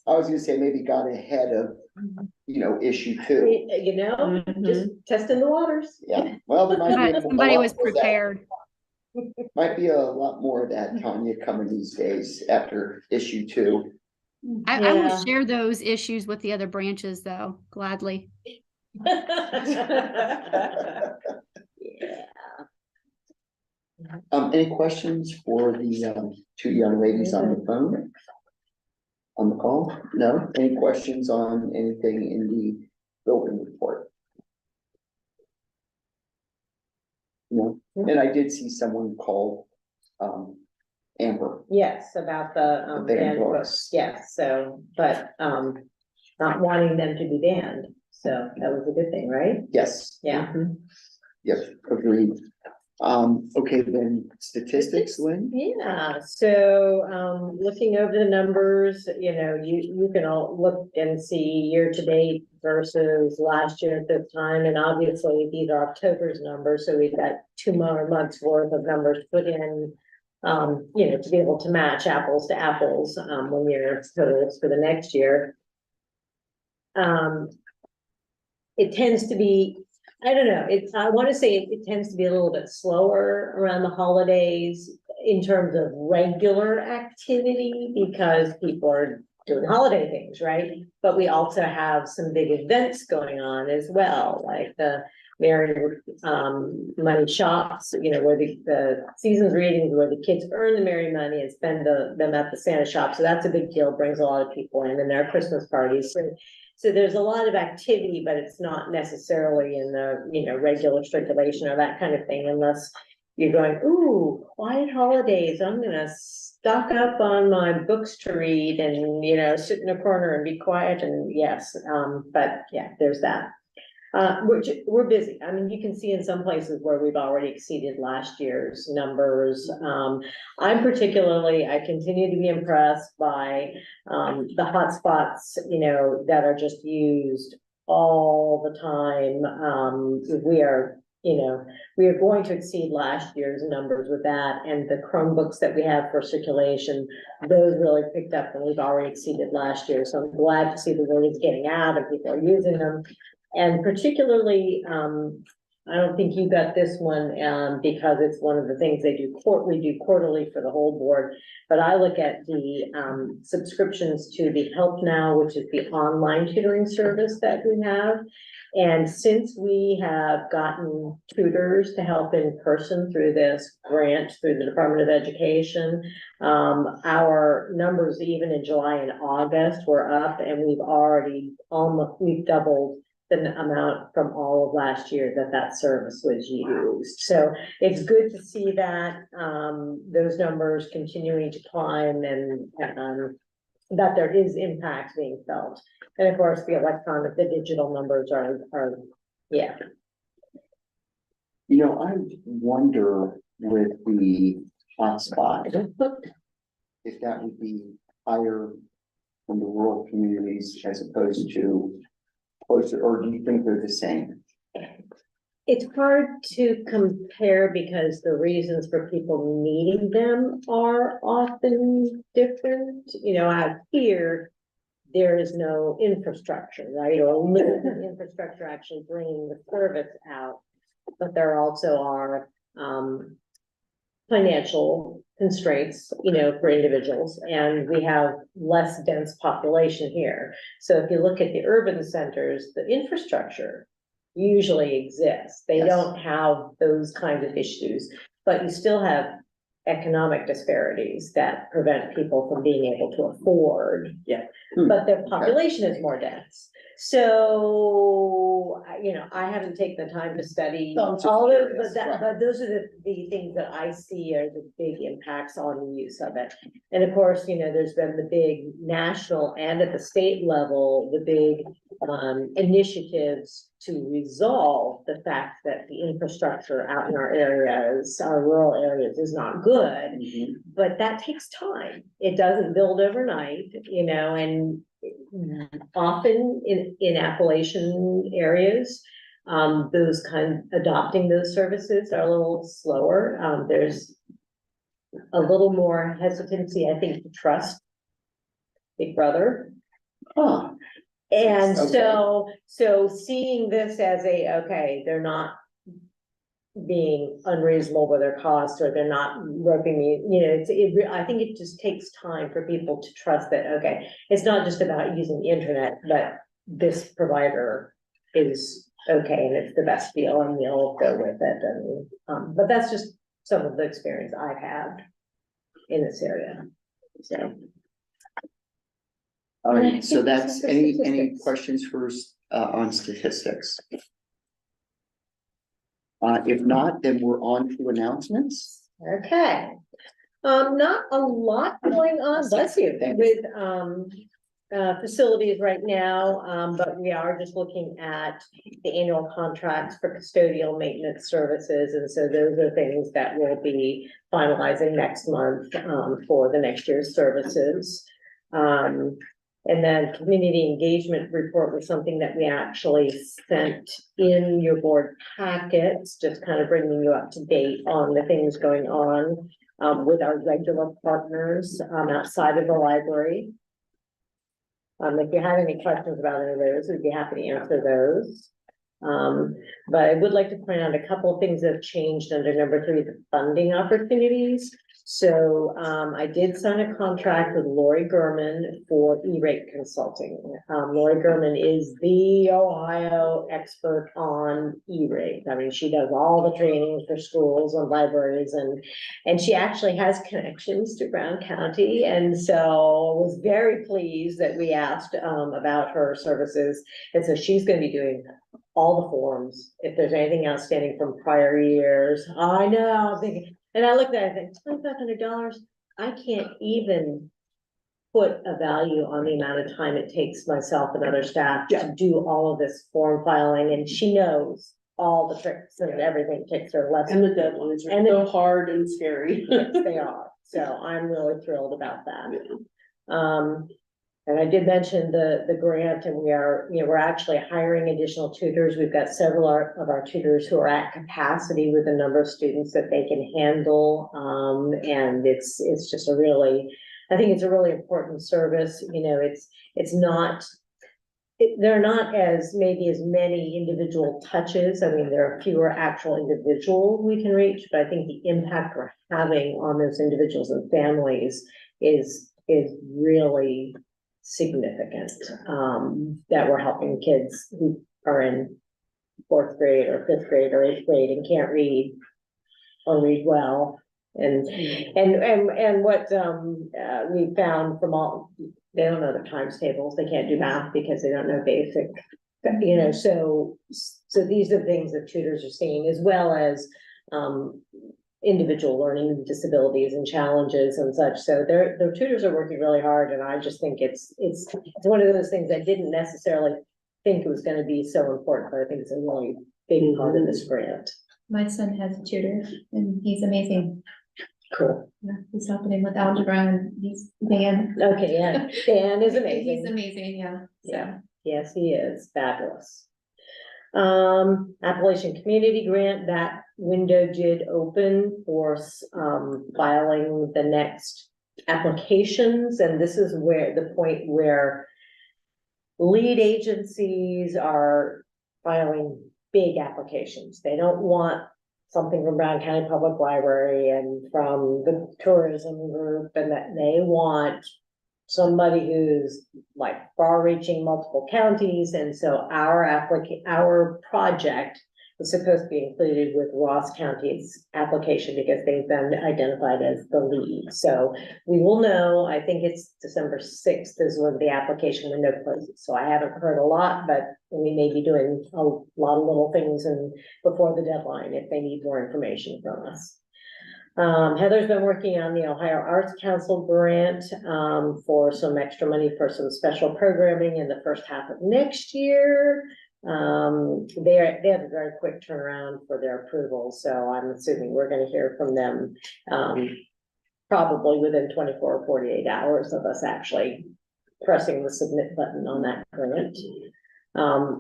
was gonna say maybe got ahead of, issue 2. Just testing the waters. Yeah, well, there might be Somebody was prepared. Might be a lot more of that, Tanya, coming these days after issue 2. I will Yeah. share those issues with the other branches though, gladly. Yeah. Any questions for the, two young ladies on the phone? On the call? No? Any questions on anything in the building report? No? And I did see someone call, Amber. Yes, about the The banned banned books. books, yes, so, but not wanting them to be banned, so that was a good thing, right? Yes. Yeah. Yep, agreed. Okay, then statistics, Lynn? Yeah, so looking over the numbers, you can all look and see year to date versus last year at this time, and obviously these are October's numbers, so we've got 2 more months worth of numbers put in. To be able to match apples to apples, when you're totals for the next year. It tends to be, I don't know, I want to say it tends to be a little bit slower around the holidays in terms of regular activity because people are doing holiday things, right? But we also have some big events going on as well, like the Merry Money shops, where the season's readings, where the kids earn the Merry Money and spend them at the Santa shop. So that's a big deal, brings a lot of people in, and there are Christmas parties. So there's a lot of activity, but it's not necessarily in the, regular circulation or that kind of thing, unless you're going, ooh, quiet holidays, I'm gonna stock up on my books to read and, sit in a corner and be quiet, and yes, but yeah, there's that. We're busy. I mean, you can see in some places where we've already exceeded last year's numbers. I continue to be impressed by the hotspots, that are just used all the time. We are going to exceed last year's numbers with that, and the Chromebooks that we have for circulation, those really picked up, and we've already exceeded last year. So I'm glad to see the word is getting out and people are using them. And particularly, I don't think you got this one, because it's one of the things we do quarterly for the whole board. But I look at the subscriptions to the Help Now, which is the online tutoring service that we have. And since we have gotten tutors to help in person through this grant through the Department of Education, our numbers even in July and August were up, and we've doubled the amount from all of last year that service was used. So it's good to see that those numbers continuing to climb, and that there is impact being felt. And of course, the digital numbers are, yeah. I wonder with the hotspot, if that would be higher from the rural communities as opposed to closer, or do you think they're the same? It's hard to compare because the reasons for people needing them are often different. Out here, there is no infrastructure, right? Or limited infrastructure actually bringing the service out. But there also are financial constraints, for individuals, and we have less dense population here. So if you look at the urban centers, the infrastructure usually exists. They Yes. don't have those kinds of issues, but you still have economic disparities that prevent people from being able to afford. Yeah. But their population is more dense. So, I haven't taken the time to study No, I'm just all of, curious, but right. those are the things that I see are the big impacts on the use of it. And of course, there's been the big national and at the state level, the big initiatives to resolve the fact that the infrastructure out in our areas, our rural areas, is not good. Mhm. But that takes time. It doesn't build overnight, and often in Appalachian areas, adopting those services are a little slower. There's a little more hesitancy, I think, to trust Big Brother. Huh. And Okay. so seeing this as they're not being unreasonable with their costs, or they're not roping me, I think it just takes time for people to trust that, okay, it's not just about using the internet, but this provider is okay, and it's the best deal, and we'll go with it, and, but that's just some of the experience I've had in this area, so. All And I right, so think that's, the any statistics. questions first, on statistics? If not, then we're on to announcements. Okay, not a lot going on, bless you, with, facilities right now, but we are just looking at the annual contracts for custodial maintenance services, and so those are things that we'll be finalizing next month, for the next year's services. And then community engagement report was something that we actually sent in your board packets, just kind of bringing you up to date on the things going on, with our regular partners, outside of the library. If you have any questions about any of those, we'd be happy to answer those. But I would like to point out a couple of things that have changed under number 3, the funding opportunities. So, I did sign a contract with Lori Gurman for E-rate consulting. Lori Gurman is the Ohio expert on E-rate. I mean, she does all the training for schools and libraries, and she actually has connections to Brown County. And so I was very pleased that we asked, about her services. And so she's going to be doing all the forms. If there's anything outstanding from prior years, I know, I'm thinking, and I looked at it, I think $2,500, I can't even put a value on the amount of time it takes myself and other staff to do all of this form filing, and she knows all the tricks and everything takes her less. And the deadlines are And so hard and scary. Yes, they are, so I'm really thrilled about that. And I did mention the grant, and we're actually hiring additional tutors. We've got several of our tutors who are at capacity with the number of students that they can handle. And it's just I think it's a really important service. It's not, there are not maybe as many individual touches. I mean, there are fewer actual individuals we can reach, but I think the impact we're having on those individuals and families is really significant, that we're helping kids who are in 4th grade or 5th grade or 8th grade and can't read or read well. And what we found from all, they don't know the times tables, they can't do math because they don't know basic, so these are things that tutors are seeing, as well as individual learning disabilities and challenges and such. So their tutors are working really hard, and I just think it's one of those things I didn't necessarily think it was going to be so important, but I think it's a really big part of this grant. My son has a tutor and he's amazing. Cool. Yeah, he's helping him with algebra, and he's Dan. Okay, yeah, Dan is amazing. He's amazing, yeah. Yeah. Yes, he is fabulous. Appalachian Community Grant, that window did open for filing the next applications, and this is where the point where lead agencies are filing big applications. They don't want something from Brown County Public Library and from the tourism group, and that they want somebody who's like far-reaching multiple counties. And so our project was supposed to be included with Ross County's application because they've been identified as the lead. So we will know, I think it's December 6th is when the application window closes. So I haven't heard a lot, but we may be doing a lot of little things before the deadline if they need more information from us. Heather's been working on the Ohio Arts Council grant for some extra money for some special programming in the first half of next year. They have a very quick turnaround for their approval, so I'm assuming we're going to hear from them probably within 24 or 48 hours of us actually pressing the submit button on that grant.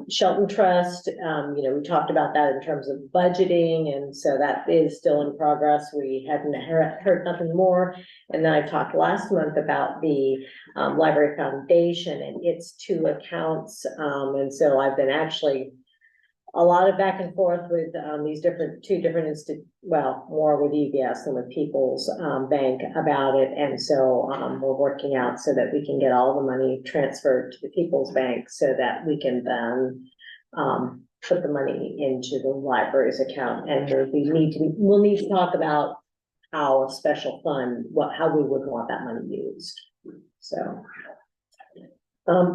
Shelton Trust, we talked about that in terms of budgeting, and so that is still in progress. We hadn't heard nothing more. And then I talked last month about the Library Foundation and its 2 accounts. And so I've been actually a lot of back and forth with, these two different more with EBS than with People's, Bank about it. And so, we're working out so that we can get all the money transferred to the People's Bank so that we can then, put the money into the library's account. And we'll need to talk about how a special fund, how we would want that money used. So.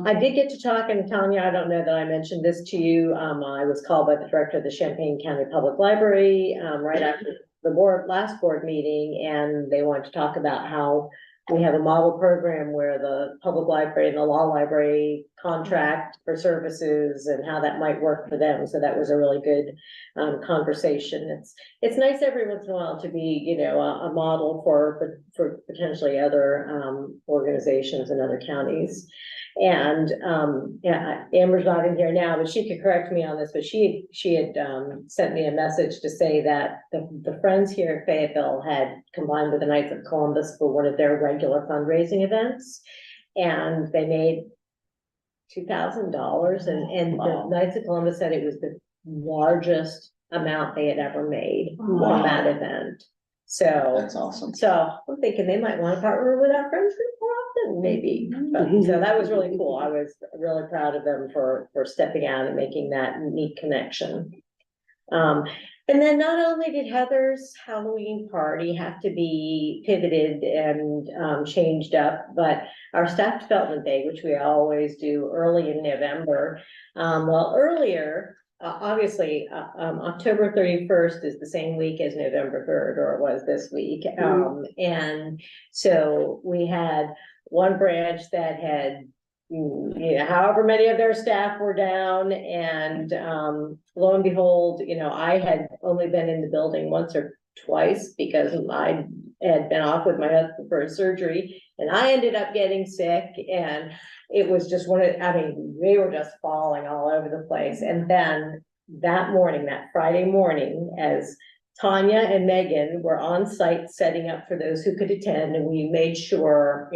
I did get to talk, and Tanya, I don't know that I mentioned this to you. I was called by the director of the Champaign County Public Library, right after the last board meeting, and they wanted to talk about how we have a model program where the public library and the law library contract for services and how that might work for them. So that was a really good conversation. It's nice every once in a while to be, a model for potentially other organizations in other counties. And Amber's not in here now, but she could correct me on this, but she had sent me a message to say that the friends here at Fayetteville had combined with the Knights of Columbus for one of their regular fundraising events, and they made $2,000, and the Knights of Columbus said it was the largest amount they had ever made on that event. So That's awesome. So I'm thinking they might want to partner with our friends more often, maybe. But, so that was really cool. I was really proud of them for stepping out and making that neat connection. And then not only did Heather's Halloween party have to be pivoted and changed up, but our staff development day, which we always do early in November. Earlier, obviously, October 31st is the same week as November 3rd, or it was this week. And so we had one branch that had, however many of their staff were down, and lo and behold, I had only been in the building once or twice because I had been off with my husband for a surgery, and I ended up getting sick, and it was just they were just falling all over the place. And then that morning, that Friday morning, as Tanya and Megan were on site setting up for those who could attend, and we made sure,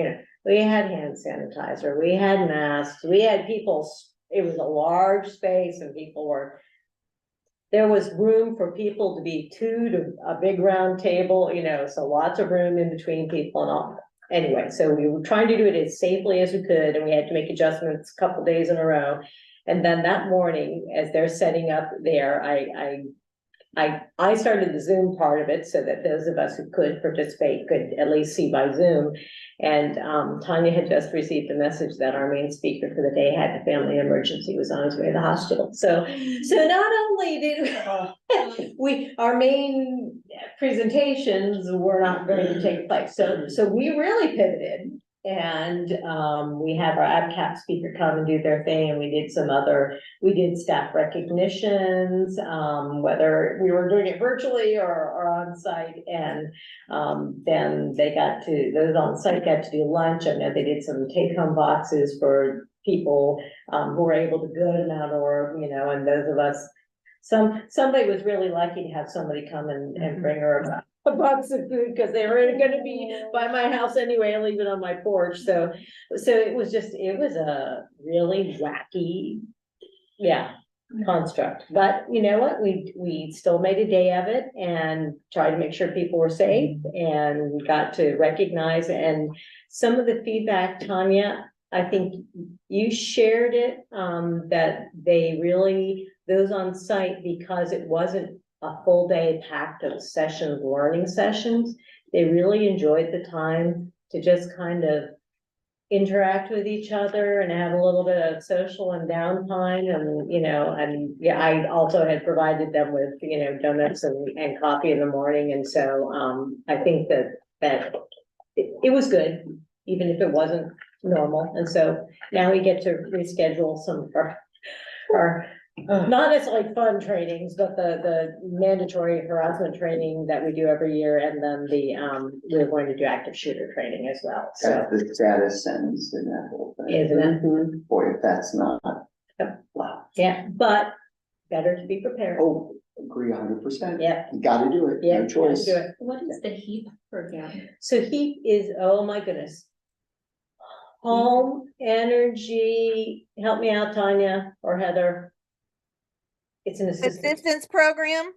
we had hand sanitizer, we had masks, we had people, it was a large space, and there was room for people to be two to a big round table, so lots of room in between people and all. Anyway, so we were trying to do it as safely as we could, and we had to make adjustments a couple days in a row. And then that morning, as they're setting up there, I started the Zoom part of it so that those of us who could participate could at least see by Zoom. And Tanya had just received a message that our main speaker for the day had a family emergency, was on his way to the hospital. So not only did our main presentations were not going to take place. So we really pivoted. And we had our ABCAP speaker come and do their thing, and we did staff recognitions, whether we were doing it virtually or on site. And then those on site got to do lunch. I know they did some take-home boxes for people who were able to go to Mount Orb, and those of us, somebody was really lucky to have somebody come and bring her a box of food, because they were going to be by my house anyway, and leave it on my porch. So it was a really wacky, construct. But you know what? We still made a day of it and tried to make sure people were safe, and got to recognize. And some of the feedback, Tanya, I think you shared it, that those on site, because it wasn't a full day packed of learning sessions, they really enjoyed the time to just kind of interact with each other and have a little bit of social and downtime. And I also had provided them with, donuts and coffee in the morning. And so I think that it was good, even if it wasn't normal. And so now we get to reschedule some of our not necessarily fun trainings, but the mandatory harassment training that we do every year. And then we're going to do active shooter training as well. So that's the status sentence in that whole thing. Isn't it? Boy, if that's not, wow. Yeah, but better to be prepared. Oh, agree 100%. Yeah. You gotta do it, Yeah, no choice. do it. What is the HEAP program? So HEAP is, oh my goodness. Home energy, help me out, Tanya or Heather. It's an Assistance program?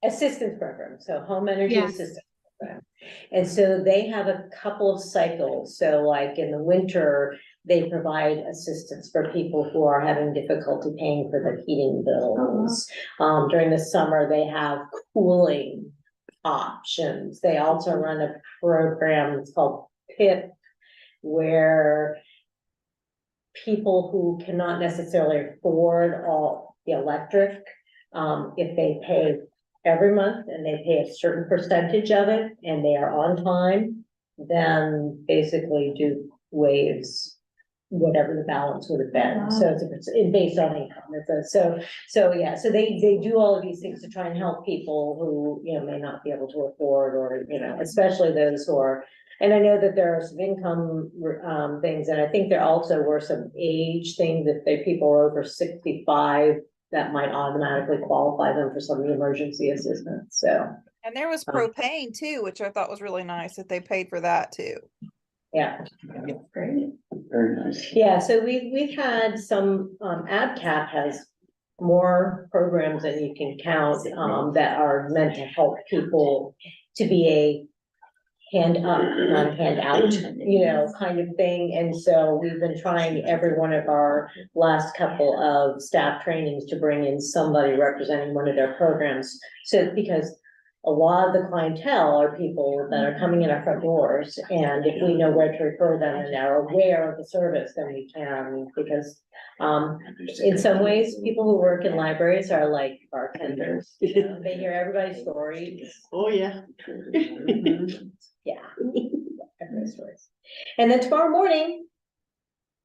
assistance program, so home energy Yes. assistance program. And so they have a couple of cycles, so like in the winter, they provide assistance for people who are having difficulty paying for their heating bills. During the summer, they have cooling options. They also run a program, it's called PIP, where people who cannot necessarily afford all the electric, if they pay every month and they pay a certain percentage of it and they are on time, then basically do waives whatever the balance would have been. So it's based on income. So they do all of these things to try and help people who, may not be able to afford, or, especially those who are. And I know that there are some income things, and I think there also were some age things, if they people are over 65, that might automatically qualify them for some of the emergency assistance, so. And there was propane too, which I thought was really nice that they paid for that too. Yeah. Great. Very nice. Yeah, so we've had some, ABCAP has more programs than you can count, that are meant to help people to be a hand up, not hand out, kind of thing. And so we've been trying every one of our last couple of staff trainings to bring in somebody representing one of their programs. So because a lot of the clientele are people that are coming in our front doors, and if we know where to refer them and are aware of the service, then we can, because in some ways, people who work in libraries are like bartenders. They hear everybody's stories. Oh, yeah. Yeah. Everybody's stories. And then tomorrow morning,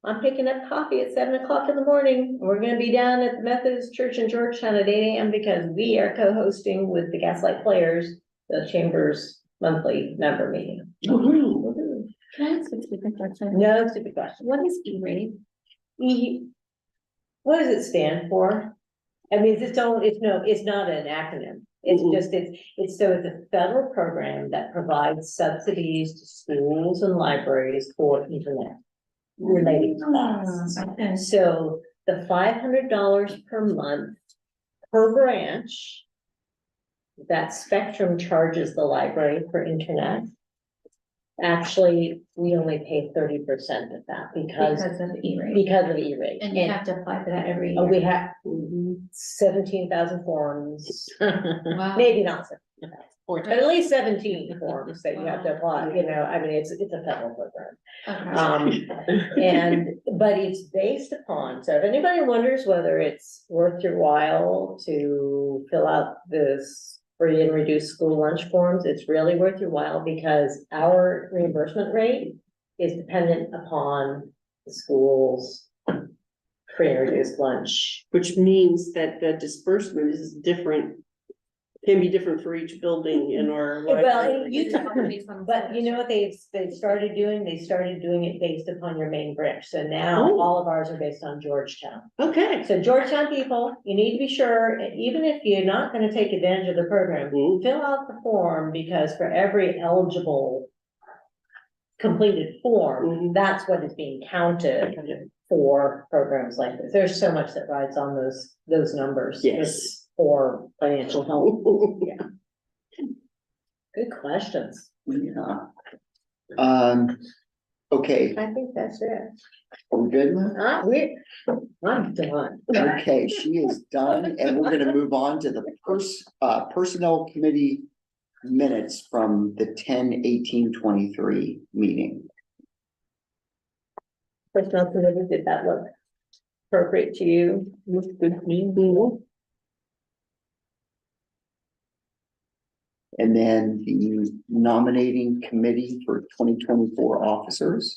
I'm picking up coffee at 7 o'clock in the morning. We're gonna be down at the Methodist Church in Georgetown at 8 a.m. because we are co-hosting with the Gaslight Players, the Chamber's monthly member meeting. Can I ask a stupid question? No stupid question. What is E-rate? What does it stand for? I mean, it's not an acronym. It's just, it's a federal program that provides subsidies to schools and libraries for internet related costs. Okay. So the $500 per month per branch that Spectrum charges the library for internet, actually, we only pay 30% of that because Because of E-rate. because of E-rate. And you have to apply for that every year. We have 17,000 forms, Wow. maybe not 17,000, but at least 17 forms that you have to apply, I mean, it's a federal program. Okay. But it's based upon, so if anybody wonders whether it's worth your while to fill out this free and reduced school lunch forms, it's really worth your while because our reimbursement rate is dependent upon the school's free and reduced lunch. Which means that the disbursement is different, can be different for each building in our Well, library. but you know what they've started doing? They started doing it based upon your main branch. So now Oh. all of ours are based on Georgetown. Okay. So Georgetown people, you need to be sure, even if you're not gonna take advantage of the program, fill out the form, because for every eligible completed form, that's what is being counted for programs like this. There's so much that rides on those numbers. Yes. For financial help. Yeah. Good questions. Yeah. Okay, I think that's it. are we good? I'm done. Okay, she is done, and we're gonna move on to the personnel committee minutes from the 10/18/23 meeting. Personnel committee, did that look appropriate to you? Looks good to me. And then the nominating committee for 2024 officers.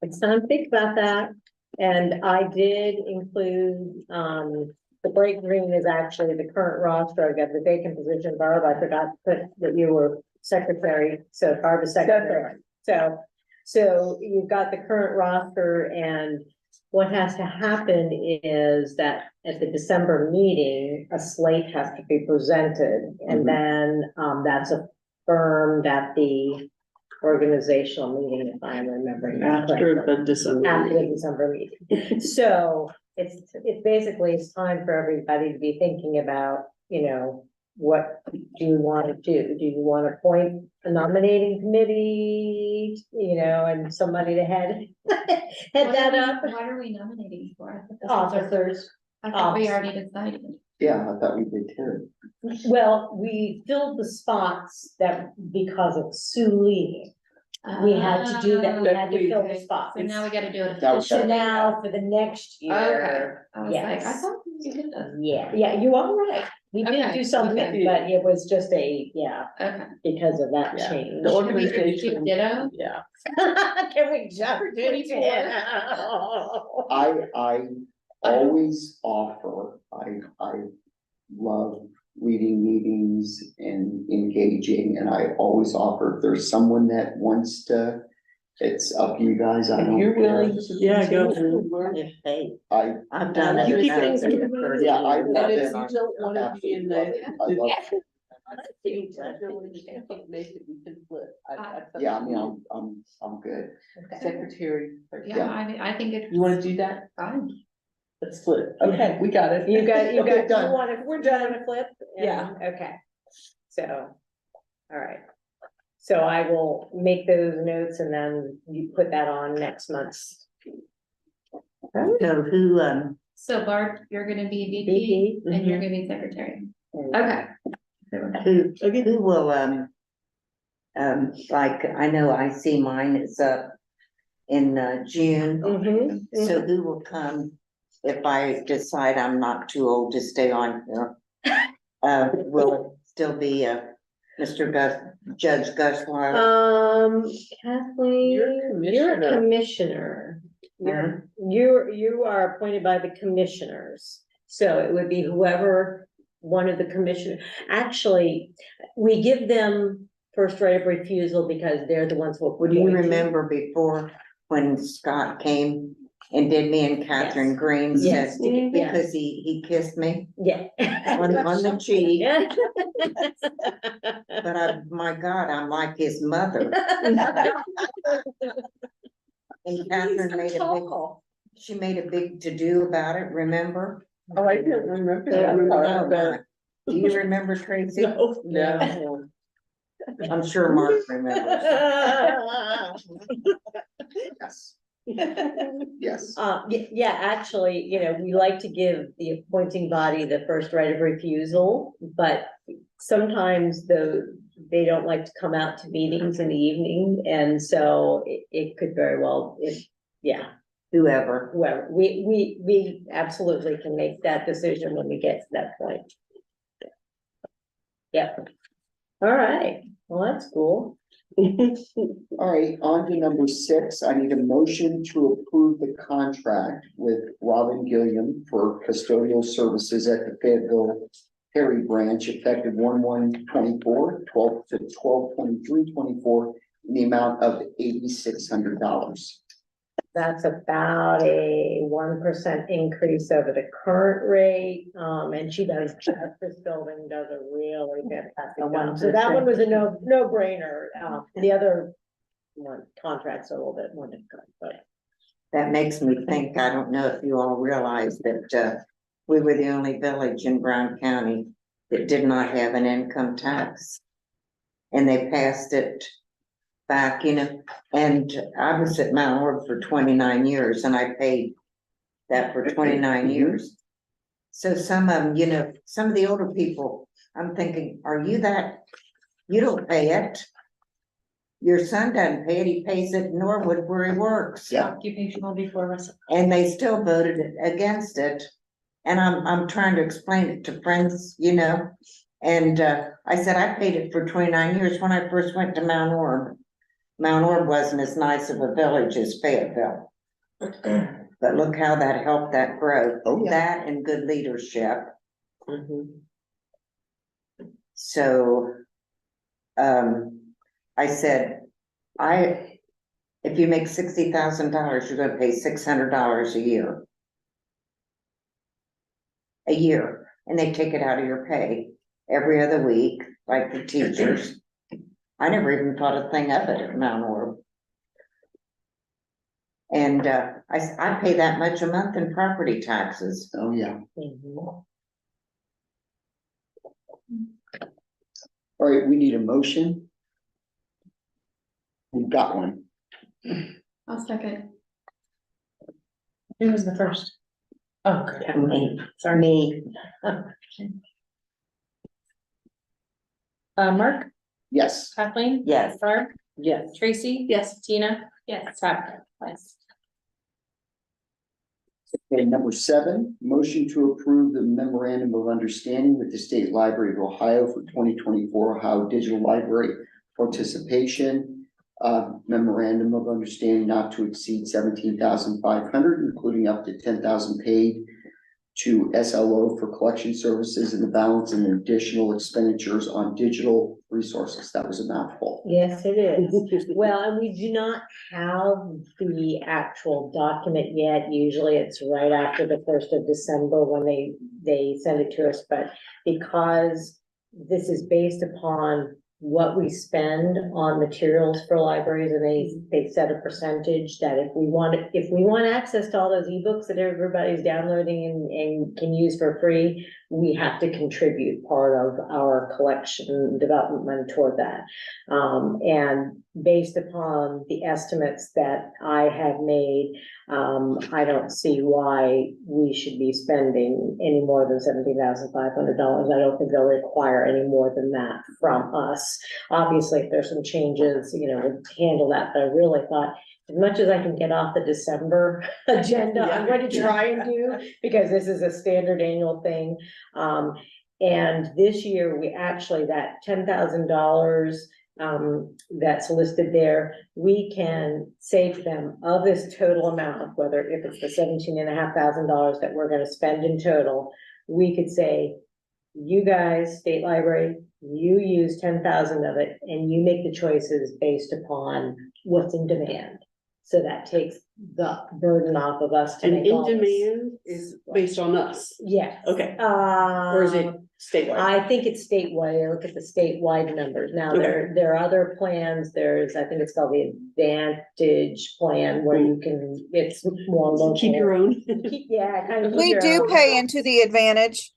It's time to think about that. And I did include, the bright green is actually the current roster. I got the vacant position. Barb, I forgot to put that you were secretary, so Barb is secretary. So you've got the current roster, and what has to happen is that at the December meeting, a slate has to be presented, and then, that's affirmed at the organizational meeting, if I'm remembering that After correctly. the December. After the December meeting. So it's basically, it's time for everybody to be thinking about, you know, what do you want to do? Do you want to appoint a nominating committee, you know, and somebody to head that up? What are we nominating for? I thought this was our- Officers. I thought we already decided. Yeah, I thought we did too. Well, we filled the spots that because of Sue leaving. We had to do that, we had to fill the spots. So now we gotta do it That was- So officially. now for the next Okay, year, I was like, I yes. thought we did this. Yeah, you are right. We did Okay. do something, but it was just Okay. because of that Yeah. change. The Should we just do organization. ditto? Yeah. Can we jump to it? I always offer, I love leading meetings and engaging, and I always offer, if there's someone that wants to, it's up to you guys, I If don't you're care. willing to. Yeah, go. Hey, I, I've done it. You keep enough things for moving. 30 yeah, I years. love And it. if you don't wanna be in Absolutely love the. it. I love it. We can flip. Yeah, I mean, I'm good. Secretary. Yeah, I think it. You wanna do that? Fine. Let's flip. Okay, we got it. You Okay, got, done. you want to, we're done to flip? Yeah. Okay, so, all right. So I will make those notes and then you put that on next month's. So who, So Barb, you're gonna be VP, VP and you're gonna be secretary. Okay. who will, like, I know I see mine is up in, June. Mhm, So who will come if I decide I'm not too old to stay on here? Will it still be, Mr. Judge Guswire? Kathleen, you're a commissioner. You are appointed by the commissioners, so it would be whoever one of the commissioners. Actually, we give them first right of refusal because they're the ones who. Would you remember before when Scott came and did me and Catherine Yes. Green Yes. said, because he kissed me Yeah. on the cheek, Yeah. but my God, I'm like his mother. And Catherine she made a big to-do about it, remember? Oh, I didn't remember Oh, that part, my. but. Do you remember, Tracy? No. I'm sure Mark remembers. Yes, yes. Yeah, actually, you know, we like to give the appointing body the first right of refusal, but sometimes they don't like to come out to meetings in the evening, and so it could very well, Whoever. whoever, we absolutely can make that decision when we get to that point. Yep. All right, well, that's cool. All right, on to number 6. I need a motion to approve the contract with Robin Gilliam for custodial services at the Fayetteville Perry branch effective 1/1/24, 12 to 12/23/24 in the amount of $8,600. That's about a 1% increase over the current rate, and she does, this building does a really fantastic job. So that one was a no-brainer. The other one, contracts are a little bit more difficult, but. That makes me think, I don't know if you all realize that, we were the only village in Brown County that did not have an income tax. And they passed it back, you know, and I was at Mount Orb for 29 years and I paid that for 29 years. So some of them, you know, some of the older people, I'm thinking, you don't pay it. Your son doesn't pay it, he pays it in Norwood where he works. Yeah. Occupational before myself. And they still voted against it. And I'm trying to explain it to friends, you know, and I said, I paid it for 29 years when I first went to Mount Orb. Mount Orb wasn't as nice of a village as Fayetteville. But look how that helped that grow. Oh, yeah. That and good leadership. So, I said, if you make $60,000, you're gonna pay $600 a year. A year, and they take it out of your pay every other week, like the teachers. I never even thought a thing of it at Mount Orb. And, I pay that much a month in property taxes. Oh, yeah. Mhm. All right, we need a motion. We've got one. I'll second. Who was the first? Oh, okay. Me, Sorry. me, Mark, Yes. Kathleen? yes. Barb, Yes. Tracy? Yes. Tina? Yes. Tab? Yes. Okay, number 7, motion to approve the memorandum of understanding with the State Library of Ohio for 2024 Ohio Digital Library participation. Memorandum of understanding not to exceed 17,500, including up to 10,000 paid to SLO for collection services and the balance and additional expenditures on digital resources. That was a mouthful. Yes, it is. Well, and we do not have the actual document yet. Usually it's right after the 1st of December when they send it to us, but because this is based upon what we spend on materials for libraries, and they set a percentage that if we want access to all those ebooks that everybody's downloading and can use for free, we have to contribute part of our collection development toward that. And based upon the estimates that I have made, I don't see why we should be spending any more than $17,500. I don't think they'll require any more than that from us. Obviously, if there's some changes, we'll handle that, but I really thought, as much as I can get off the December agenda, I'm going to try and do, because this is a standard annual thing. And this year, we actually, that $10,000 that's listed there, we can save them of this total amount, whether if it's the $17,500 that we're gonna spend in total, we could say, you guys, State Library, you use 10,000 of it and you make the choices based upon what's in demand. So that takes the burden off of us to And make in all this. demand is based on us. Yes. Okay. Or is it statewide? I think it's statewide. I look at the statewide numbers. Now, there are other plans. I think it's called the Advantage Plan where you can, it's more local. Keep your own. Yeah, kind of. keep We your do own pay into the Advantage.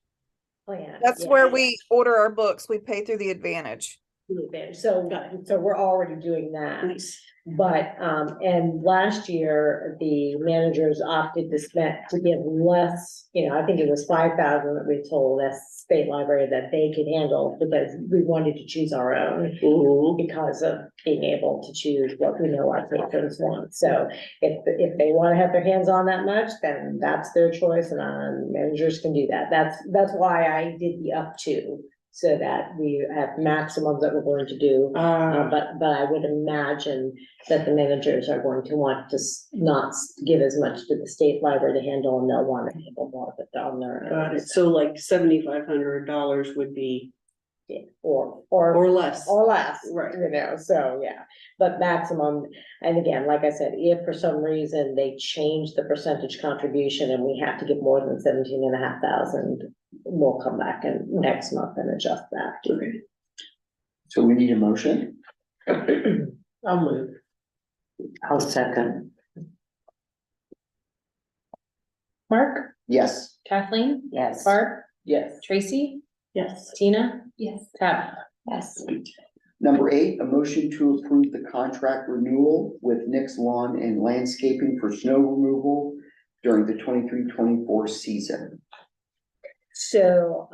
plan. That's Yeah. where we order our books. We pay through the Advantage. So we're already doing that. Nice. But, and last year, the managers opted to give less, I think it was 5,000 that we told that State Library that they could handle, because we wanted to choose our own because of being able to choose what we know our patrons want. So if they want to have their hands on that much, then that's their choice, and managers can do that. That's why I did the up to, so that we have maximums that we're going to do. But I would imagine that the managers are going to want to not give as much to the State Library to handle, and they'll want to handle more of it on their Got own. it. So like $7,500 would be, Yeah, or less. or less, Right. so, yeah, but maximum, and again, like I said, if for some reason they change the percentage contribution and we have to give more than 17,500, we'll come back and next month and adjust that. Okay. So we need a motion. I'll move. I'll second. Mark, Yes. Kathleen? Yes. Barb, Yes. Tracy? Yes. Tina? Yes. Tab? Yes. Number 8, a motion to approve the contract renewal with Nick's Lawn and Landscaping for snow removal during the 23-24 season. So,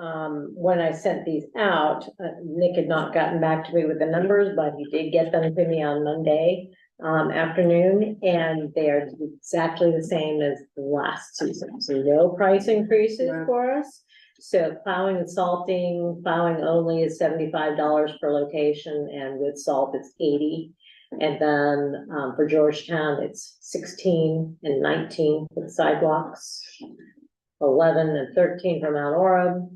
when I sent these out, Nick had not gotten back to me with the numbers, but he did get them to me on Monday afternoon, and they are exactly the same as the last season. So no price increases for us. So plowing and salting, plowing only is $75 per location, and with salt it's 80. And then, for Georgetown, it's 16 and 19 for the sidewalks. 11 and 13 for Mount Orab,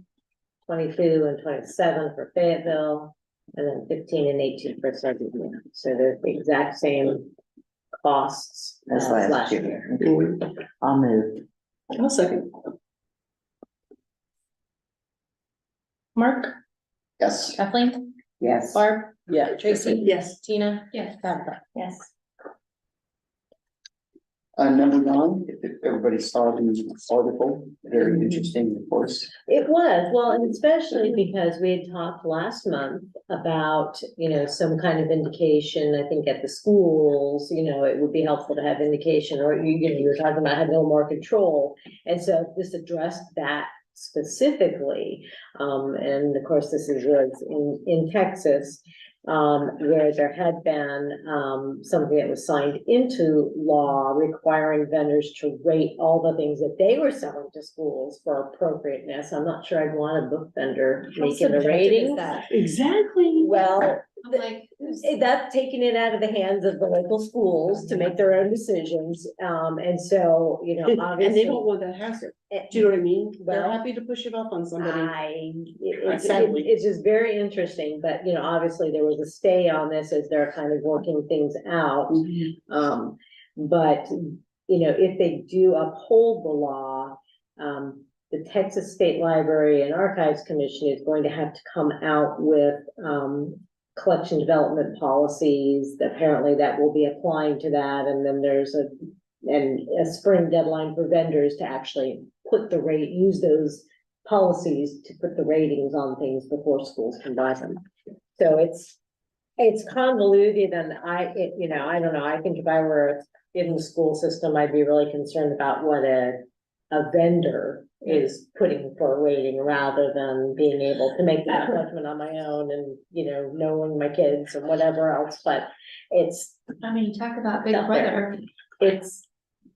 22 and 27 for Fayetteville, and then 15 and 18 for Sardinia. So they're the exact same costs As as last last year. year. I'll move. I'll second. Mark, Yes. Kathleen? Yes. Barb, Yeah. Tracy? Yes. Tina? Yes. Tab? Yes. Number 9, if everybody saw the article, very interesting, of course. It was, well, and especially because we had talked last month about, some kind of indication, I think at the schools, it would be helpful to have indication, or you were talking about having a little more control. And so this addressed that specifically. And of course, this was in Texas, where there had been, something that was signed into law requiring vendors to rate all the things that they were selling to schools for appropriateness. I'm not sure I'd want a book vendor making the rating. Exactly. Well, I'm like, that's taking it out of the hands of the local schools to make their own decisions. And so, And obviously. they don't want that hassle. Do you know what I mean? They're Well, happy to push it off on somebody. It's it's just very interesting, but obviously there was a stay on this as they're kind of working things out. But, if they do uphold the law, the Texas State Library and Archives Commission is going to have to come out with, collection development policies. Apparently that will be applying to that, and then there's a spring deadline for vendors to actually use those policies to put the ratings on things before schools can buy them. So it's convoluted, and I don't know, I think if I were in the school system, I'd be really concerned about what a vendor is putting for a rating, rather than being able to make that judgment on my own and, knowing my kids and whatever else, but talk about Big Out there. Brother. it's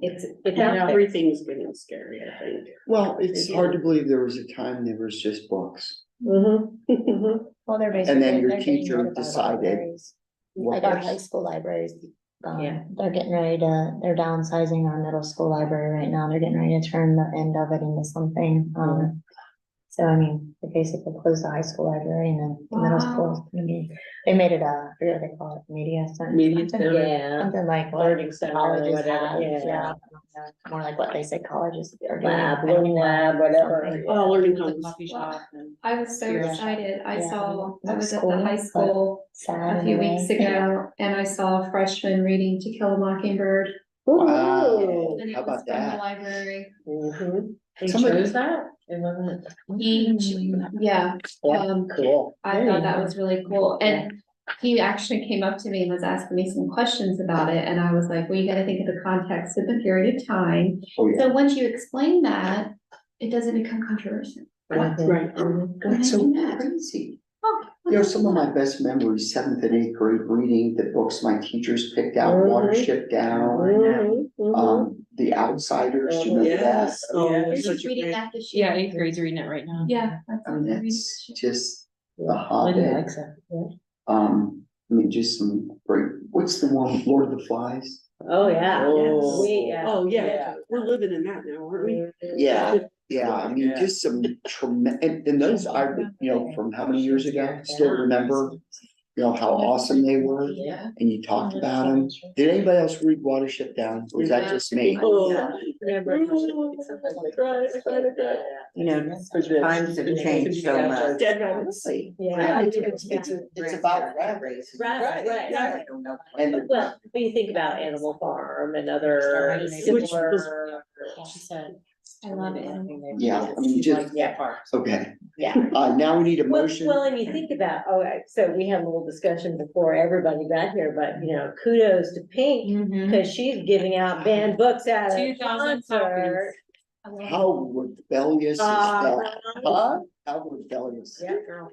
Everything's getting scary, I think. Well, it's hard to believe there was a time there was just books. Mhm, mhm. Well, they're And then basically, your they're getting teacher rid of our decided libraries. what Like our was- high school libraries, Yeah. they're getting ready to, they're downsizing our middle school library right now. They're getting ready to turn the end of it into something. So I mean, they basically closed the high school library, and then the middle school is gonna be, they made it I forget what they call it, media center. Media something- center. Yeah. Something like what Learning center or colleges whatever, have, yeah. more like what they say colleges are doing. Lab, I don't learning know, lab, whatever. something. Oh, learning The comes. coffee shop I was so Yeah. excited. I Yeah. saw, I was at School, the high but school Sad a in few way. weeks ago, and I saw a freshman reading To Kill a Mockingbird. Wow. And How it was about from the that? library. Mhm. They Somebody- chose that? It wasn't. Yeah, Yeah, cool. I thought that was really cool, and he actually came up to me and was asking me some questions about it, and I was like, well, you gotta think of the context of the period of time. Oh, yeah. So once you explain that, it doesn't become controversial. Mhm. Right. That's so crazy. Some of my best memories, 7th and 8th grade, reading the books my teachers picked out, Mhm. Watership Down, Mhm, mhm. The Outsiders, you know that? Yes. Oh, You're it's just such a reading great. that this year. Yeah, 8th grade's reading it right now. Yeah. That's I what mean, they're reading that's this year. just a Lydia hotbed. likes it. Just some great, what's the one, Lord of the Flies? Oh, yeah. Oh. We, Oh, yeah, we're living in that now, aren't we? Yeah, just some tremendous, and those from how many years ago, still remember, how awesome they were, Yeah. and you talked about them. Did anybody else read Watership Down, or was that just me? Oh. Times have changed so much. Dead rabbits. Yeah. It's about rat races. Right. And Well, when you think about Animal Farm and other Which similar. She said. I love it. Yeah, okay, Yeah. now we need a Well, motion. and you think about, so we had a little discussion before everybody got here, but kudos to Pink, because she's giving out banned books at a 2,000 concert. How rebellious is that? Huh? How rebellious. Yeah, girl.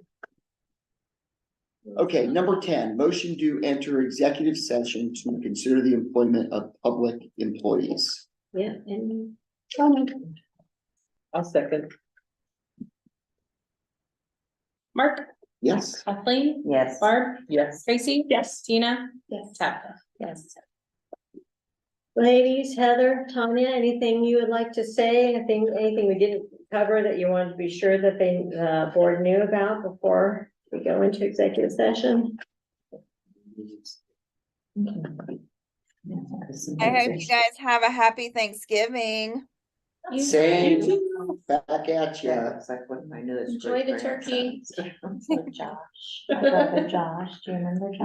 Okay, number 10, motion to enter executive session to consider the employment of public employees. Yeah, and. I'll second. Mark, Yes. Kathleen, Yes. Barb, Yes. Tracy. Yes. Tina, Yes. Tabitha. Yes. Ladies, Heather, Tanya, anything you would like to say? Anything we didn't cover that you wanted to be sure that the board knew about before we go into executive session? I hope you guys have a happy Thanksgiving. Same, back at ya. It's like what I knew. Enjoy the turkey. Josh, my brother Josh, do you remember Josh?